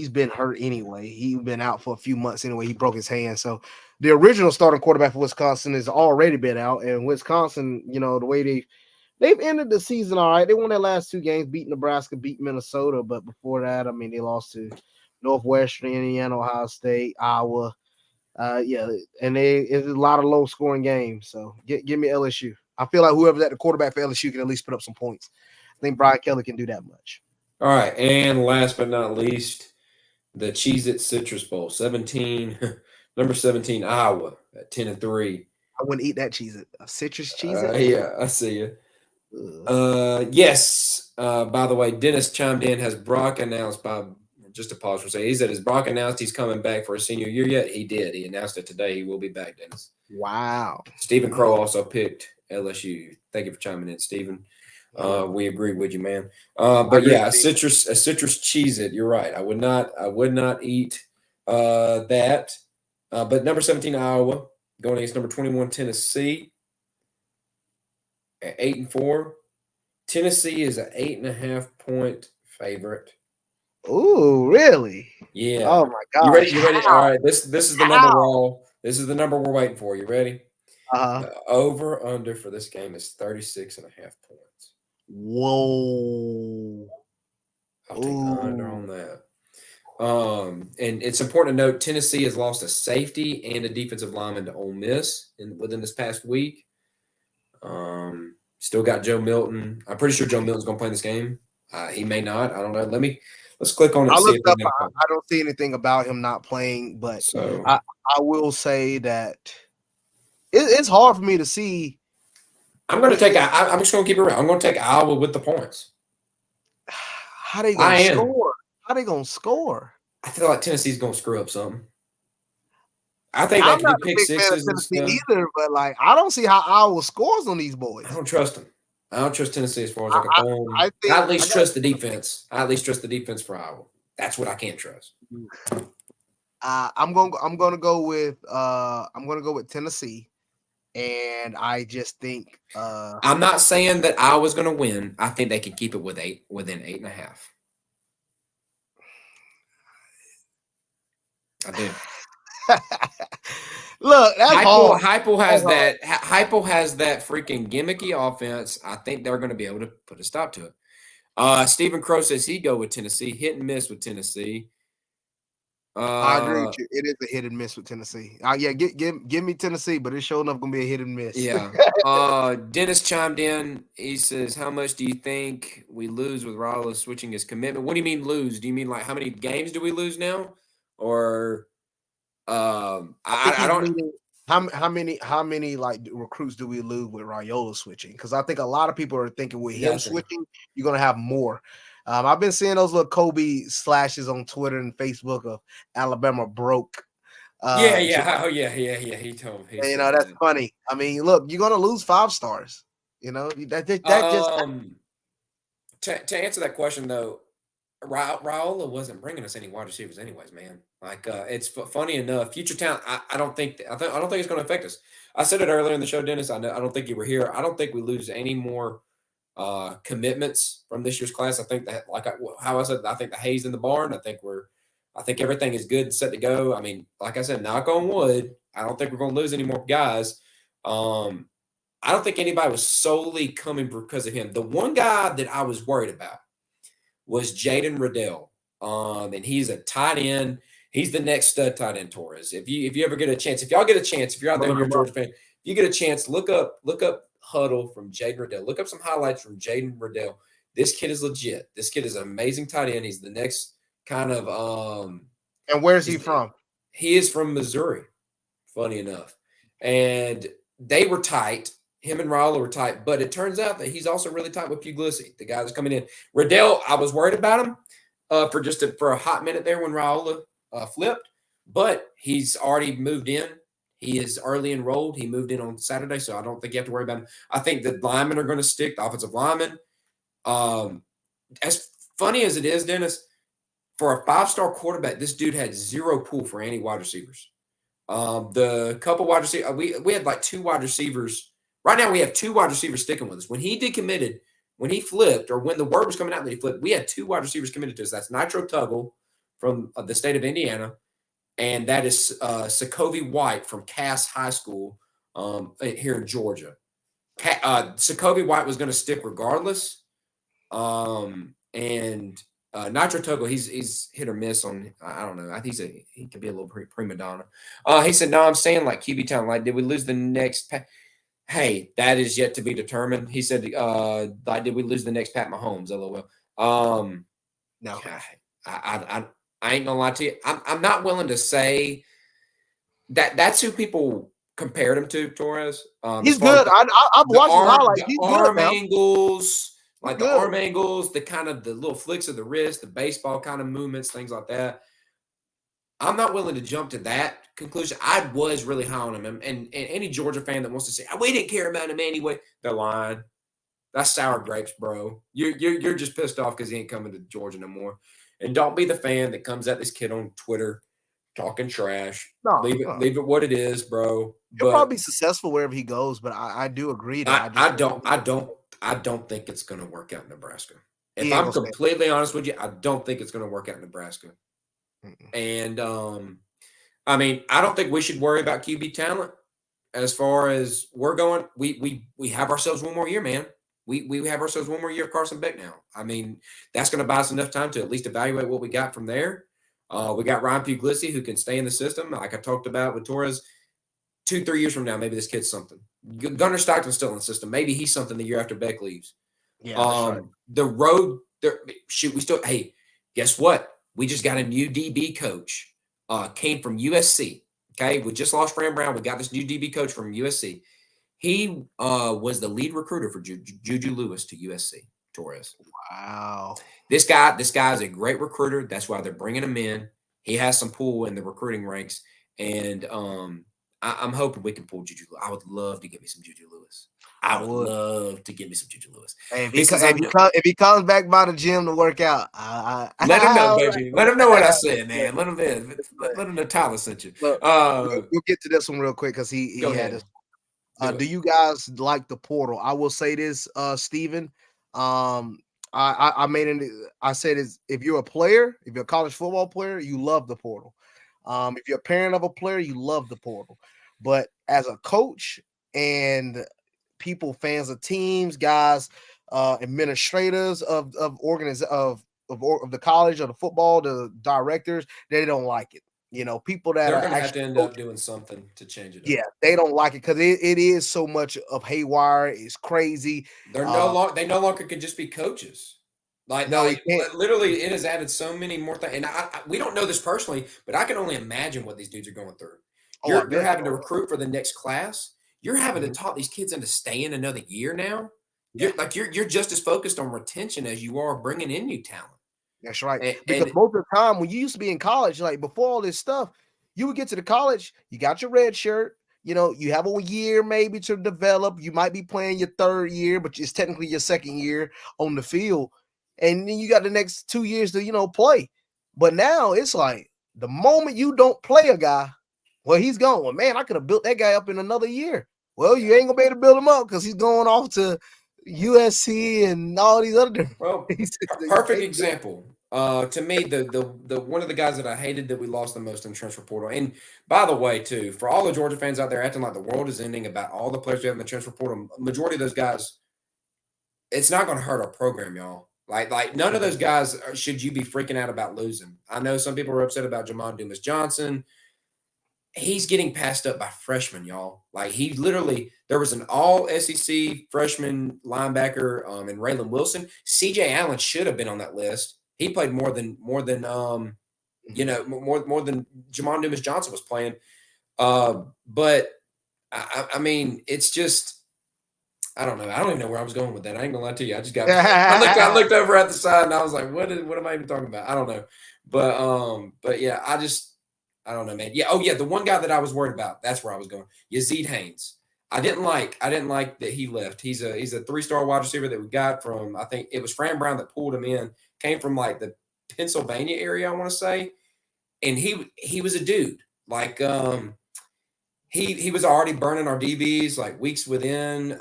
Speaker 1: been hurt anyway. He's been out for a few months anyway. He broke his hand, so the original starting quarterback for Wisconsin has already been out. And Wisconsin, the way they've ended the season all right. They won their last 2 games, beat Nebraska, beat Minnesota, but before that, I mean, they lost to Northwestern, Indiana, Ohio State, Iowa. Yeah, and it's a lot of low scoring games. So give me LSU. I feel like whoever's at the quarterback for LSU can at least put up some points. I think Brian Kelly can do that much.
Speaker 2: All right, and last but not least, the Cheez-It Citrus Bowl, 17, number 17, Iowa at 10-3.
Speaker 1: I wouldn't eat that cheese. A citrus cheese.
Speaker 2: Yeah, I see you. Yes. By the way, Dennis chimed in. Has Brock announced just to pause for a second? He said, "Has Brock announced he's coming back for a senior year yet?" He did. He announced it today. He will be back, Dennis.
Speaker 1: Wow.
Speaker 2: Stephen Crow also picked LSU. Thank you for chiming in, Stephen. We agree with you, man. But yeah, a citrus Cheez-It. You're right. I would not eat that. But number 17, Iowa, going against number 21, Tennessee at 8-4. Tennessee is an 8.5 point favorite.
Speaker 1: Ooh, really?
Speaker 2: Yeah.
Speaker 1: Oh my gosh.
Speaker 2: You ready? You ready? All right. This is the number we're all. This is the number we're waiting for. You ready? The over under for this game is 36.5 points.
Speaker 1: Whoa.
Speaker 2: I'll take the under on that. And it's important to note Tennessee has lost a safety and a defensive lineman to Ole Miss within this past week. Still got Joe Milton. I'm pretty sure Joe Milton's going to play in this game. He may not. I don't know. Let's click on it.
Speaker 1: I looked up. I don't see anything about him not playing, but
Speaker 2: so
Speaker 1: I will say that it's hard for me to see.
Speaker 2: I'm going to take. I'm just going to keep it real. I'm going to take Iowa with the points.
Speaker 1: How they going to score? How they going to score?
Speaker 2: I feel like Tennessee's going to screw up something. I think that could be pick sixes and stuff.
Speaker 1: Either, but I don't see how Iowa scores on these boys.
Speaker 2: I don't trust them. I don't trust Tennessee as far as I at least trust the defense. I at least trust the defense for Iowa. That's what I can't trust.
Speaker 1: I'm gonna go with Tennessee, and I just think
Speaker 2: I'm not saying that Iowa's going to win. I think they can keep it within 8.5. I do.
Speaker 1: Look, that's
Speaker 2: Heupel has that freaking gimmicky offense. I think they're going to be able to put a stop to it. Stephen Crow says he'd go with Tennessee. Hit and miss with Tennessee.
Speaker 1: I agree with you. It is a hit and miss with Tennessee. Yeah, give me Tennessee, but it's showing up going to be a hit and miss.
Speaker 2: Yeah. Dennis chimed in. He says, "How much do you think we lose with Raul switching his commitment?" What do you mean lose? Do you mean how many games do we lose now, or I don't.
Speaker 1: How many recruits do we lose with Raiola switching? Because I think a lot of people are thinking with him switching, you're gonna have more. I've been seeing those little Kobe slashes on Twitter and Facebook of Alabama broke.
Speaker 2: Yeah. He told me.
Speaker 1: That's funny. I mean, look, you're gonna lose 5 stars. That
Speaker 2: just to answer that question though. Raiola wasn't bringing us any wide receivers, anyways, man. It's funny enough. Future talent, I don't think it's going to affect us. I said it earlier in the show, Dennis. I don't think you were here. I don't think we lose any more commitments from this year's class. I think that, how I said, I think the hay's in the barn. I think everything is good and set to go. I mean, like I said, knock on wood. I don't think we're going to lose any more guys. I don't think anybody was solely coming because of him. The one guy that I was worried about was Jaden Riddell. And he's a tight end. He's the next stud tight end, Torres. If you ever get a chance, if y'all get a chance, if you're out there and you're a Georgia fan, if you get a chance, look up Huddle from Jaden Riddell. Look up some highlights from Jaden Riddell. This kid is legit. This kid is an amazing tight end. He's the next kind of
Speaker 1: And where's he from?
Speaker 2: He is from Missouri, funny enough. And they were tight. Him and Raul were tight, but it turns out that he's also really tight with Puglisi, the guy that's coming in. Riddell, I was worried about him for a hot minute there when Raul flipped, but he's already moved in. He is early enrolled. He moved in on Saturday, so I don't think you have to worry about him. I think the linemen are going to stick, the offensive linemen. As funny as it is, Dennis, for a 5-star quarterback, this dude had zero pull for any wide receivers. The couple wide receivers, we had like 2 wide receivers. Right now, we have 2 wide receivers sticking with us. When he decommitted, when he flipped, or when the word was coming out that he flipped, we had 2 wide receivers committed to us. That's Nitro Tuggle from the state of Indiana, and that is Sokovie White from Cass High School here in Georgia. Sokovie White was going to stick regardless, and Nitro Tuggle, he's hit or miss on. I don't know. I think he could be a little prima donna. He said, "No, I'm saying like QB Town. Like, did we lose the next?" Hey, that is yet to be determined. He said, like, did we lose the next Pat Mahomes? LOL.
Speaker 1: No,
Speaker 2: I ain't gonna lie to you. I'm not willing to say that that's who people compared him to, Torres.
Speaker 1: He's good. I've watched his highlights. He's good.
Speaker 2: Arm angles, like the arm angles, the kind of the little flicks of the wrist, the baseball kind of movements, things like that. I'm not willing to jump to that conclusion. I was really high on him, and any Georgia fan that wants to say we didn't care about him anyway, they're lying. That's sour grapes, bro. You're just pissed off because he ain't coming to Georgia no more. And don't be the fan that comes at this kid on Twitter talking trash. No, leave it what it is, bro.
Speaker 1: He'll probably be successful wherever he goes, but I do agree that
Speaker 2: I don't think it's going to work out in Nebraska. If I'm completely honest with you, I don't think it's going to work out in Nebraska. And I mean, I don't think we should worry about QB talent as far as we're going. We have ourselves one more year, man. We have ourselves one more year of Carson Beck now. I mean, that's going to buy us enough time to at least evaluate what we got from there. We got Ryan Puglisi who can stay in the system, like I talked about with Torres. 2-3 years from now, maybe this kid's something. Gunnar Stockton's still in the system. Maybe he's something the year after Beck leaves.
Speaker 1: Yeah. Right.
Speaker 2: The road there. Shoot, we still. Hey, guess what? We just got a new DB coach. Came from USC. Okay, we just lost Fran Brown. We got this new DB coach from USC. He was the lead recruiter for Juju Lewis to USC. Torres.
Speaker 1: Wow.
Speaker 2: This guy is a great recruiter. That's why they're bringing him in. He has some pull in the recruiting ranks, and I'm hoping we can pull Juju. I would love to get me some Juju Lewis. I would love to get me some Juju Lewis.
Speaker 1: Hey, if he comes back by the gym to work out,
Speaker 2: let him know, baby. Let him know what I said, man. Let him know Tyler sent you.
Speaker 1: We'll get to this one real quick because he had this. Do you guys like the portal? I will say this, Steven. I said is if you're a player, if you're a college football player, you love the portal. If you're a parent of a player, you love the portal. But as a coach and people, fans of teams, guys, administrators of the college or the football, the directors, they don't like it. You know, people that
Speaker 2: they're going to have to end up doing something to change it up.
Speaker 1: Yeah, they don't like it because it is so much of haywire. It's crazy.
Speaker 2: They no longer can just be coaches. Literally, it has added so many more things. And we don't know this personally, but I can only imagine what these dudes are going through. You're having to recruit for the next class. You're having to talk these kids into staying another year now. You're just as focused on retention as you are bringing in new talent.
Speaker 1: That's right. Because most of the time when you used to be in college, like before all this stuff, you would get to the college, you got your red shirt, you know, you have a year maybe to develop. You might be playing your third year, but it's technically your second year on the field. And then you got the next 2 years to, you know, play. But now it's like the moment you don't play a guy, well, he's gone. Well, man, I could have built that guy up in another year. Well, you ain't going to be able to build him up because he's going off to USC and all these other different.
Speaker 2: Well, perfect example. To me, the one of the guys that I hated that we lost the most in the transfer portal. And by the way, too, for all the Georgia fans out there acting like the world is ending about all the players we have in the transfer portal, majority of those guys, it's not going to hurt our program, y'all. Like none of those guys should you be freaking out about losing. I know some people are upset about Jamon Dumas Johnson. He's getting passed up by freshmen, y'all. Like he literally, there was an all SEC freshman linebacker in Raylan Wilson. CJ Allen should have been on that list. He played more than more than Jamon Dumas Johnson was playing. But I mean, it's just I don't know. I don't even know where I was going with that. I ain't gonna lie to you. I just got I looked over at the side and I was like, what am I even talking about? I don't know. But yeah, I don't know, man. Yeah. Oh, yeah. The one guy that I was worried about, that's where I was going. Yazid Haynes. I didn't like that he left. He's a 3-star wide receiver that we got from, I think it was Fran Brown that pulled him in, came from like the Pennsylvania area, I want to say. And he was a dude. Like he was already burning our DBs like weeks within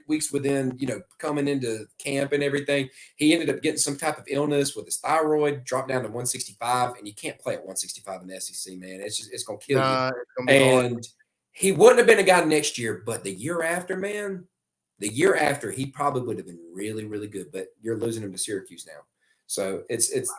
Speaker 2: weeks within, coming into camp and everything. He ended up getting some type of illness with his thyroid, dropped down to 165, and you can't play at 165 in the SEC, man. It's gonna kill you. And he wouldn't have been a guy next year, but the year after, man, he probably would have been really, really good. But you're losing him to Syracuse now, so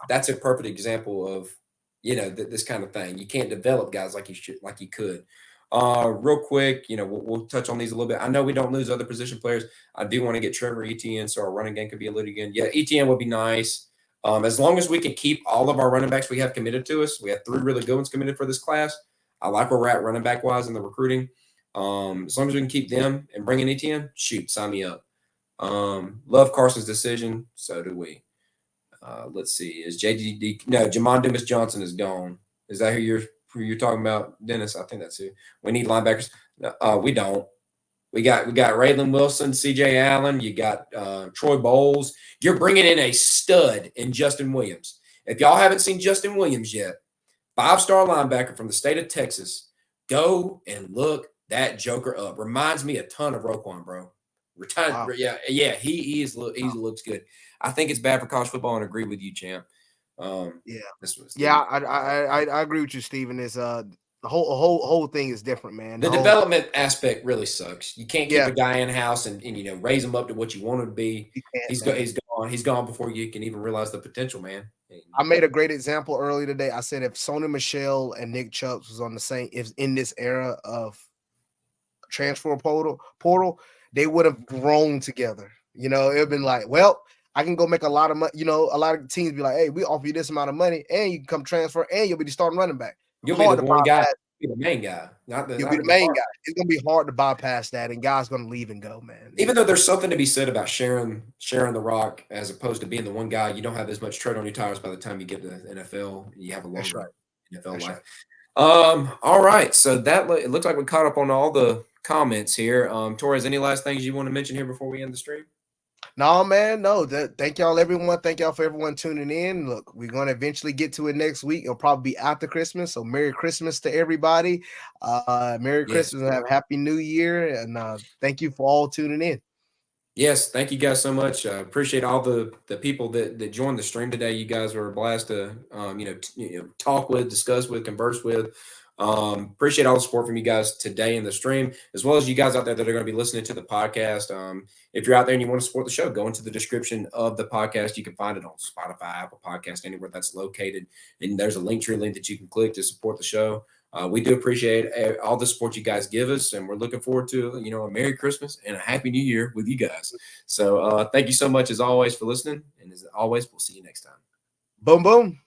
Speaker 2: that's a perfect example of this kind of thing. You can't develop guys like you could. Real quick, we'll touch on these a little bit. I know we don't lose other position players. I do want to get Trevor Etienne so our running game could be elite again. Yeah, Etienne would be nice. As long as we can keep all of our running backs we have committed to us. We have 3 really good ones committed for this class. I like where we're at running back wise in the recruiting. As long as we can keep them and bring in Etienne, shoot, sign me up. Love Carson's decision. So do we. Let's see. Jamon Dumas Johnson is gone. Is that who you're talking about, Dennis? I think that's who. We need linebackers. We don't. We got Raylan Wilson, CJ Allen. You got Troy Bowles. You're bringing in a stud in Justin Williams. If y'all haven't seen Justin Williams yet, 5-star linebacker from the state of Texas, go and look that joker up. Reminds me a ton of Roquan, bro. Wow. Yeah. He looks good. I think it's bad for college football, and agree with you, champ.
Speaker 1: I agree with you, Steven. Is the whole thing is different, man.
Speaker 2: The development aspect really sucks. You can't keep a guy in house and raise him up to what you want him to be. He's gone before you can even realize the potential, man.
Speaker 1: I made a great example earlier today. I said if Sony Michel and Nick Chubbs was on the same, if in this era of transfer portal, they would have grown together. It would have been like, well, I can go make a lot of money. A lot of teams be like, hey, we offer you this amount of money and you can come transfer and you'll be the starting running back.
Speaker 2: You'll be the one guy. You'll be the main guy.
Speaker 1: You'll be the main guy. It's going to be hard to bypass that, and guys going to leave and go, man.
Speaker 2: Even though there's something to be said about sharing the rock as opposed to being the one guy, you don't have as much tread on your tires by the time you get to the NFL. You have a long NFL life. Right. All right. So it looks like we caught up on all the comments here. Torres, any last things you want to mention here before we end the stream?
Speaker 1: No, man. No. Thank y'all, everyone. Thank y'all for everyone tuning in. Look, we're going to eventually get to it next week. It'll probably be after Christmas. So Merry Christmas to everybody. Merry Christmas and have a Happy New Year. And thank you for all tuning in.
Speaker 2: Yes, thank you guys so much. Appreciate all the people that joined the stream today. You guys were a blast to talk with, discuss with, converse with. Appreciate all the support from you guys today in the stream, as well as you guys out there that are going to be listening to the podcast. If you're out there and you want to support the show, go into the description of the podcast. You can find it on Spotify, Apple Podcast, anywhere that's located. And there's a Linktree link that you can click to support the show. We do appreciate all the support you guys give us, and we're looking forward to, a Merry Christmas and a Happy New Year with you guys. So thank you so much, as always, for listening. And as always, we'll see you next time.
Speaker 1: Boom, boom.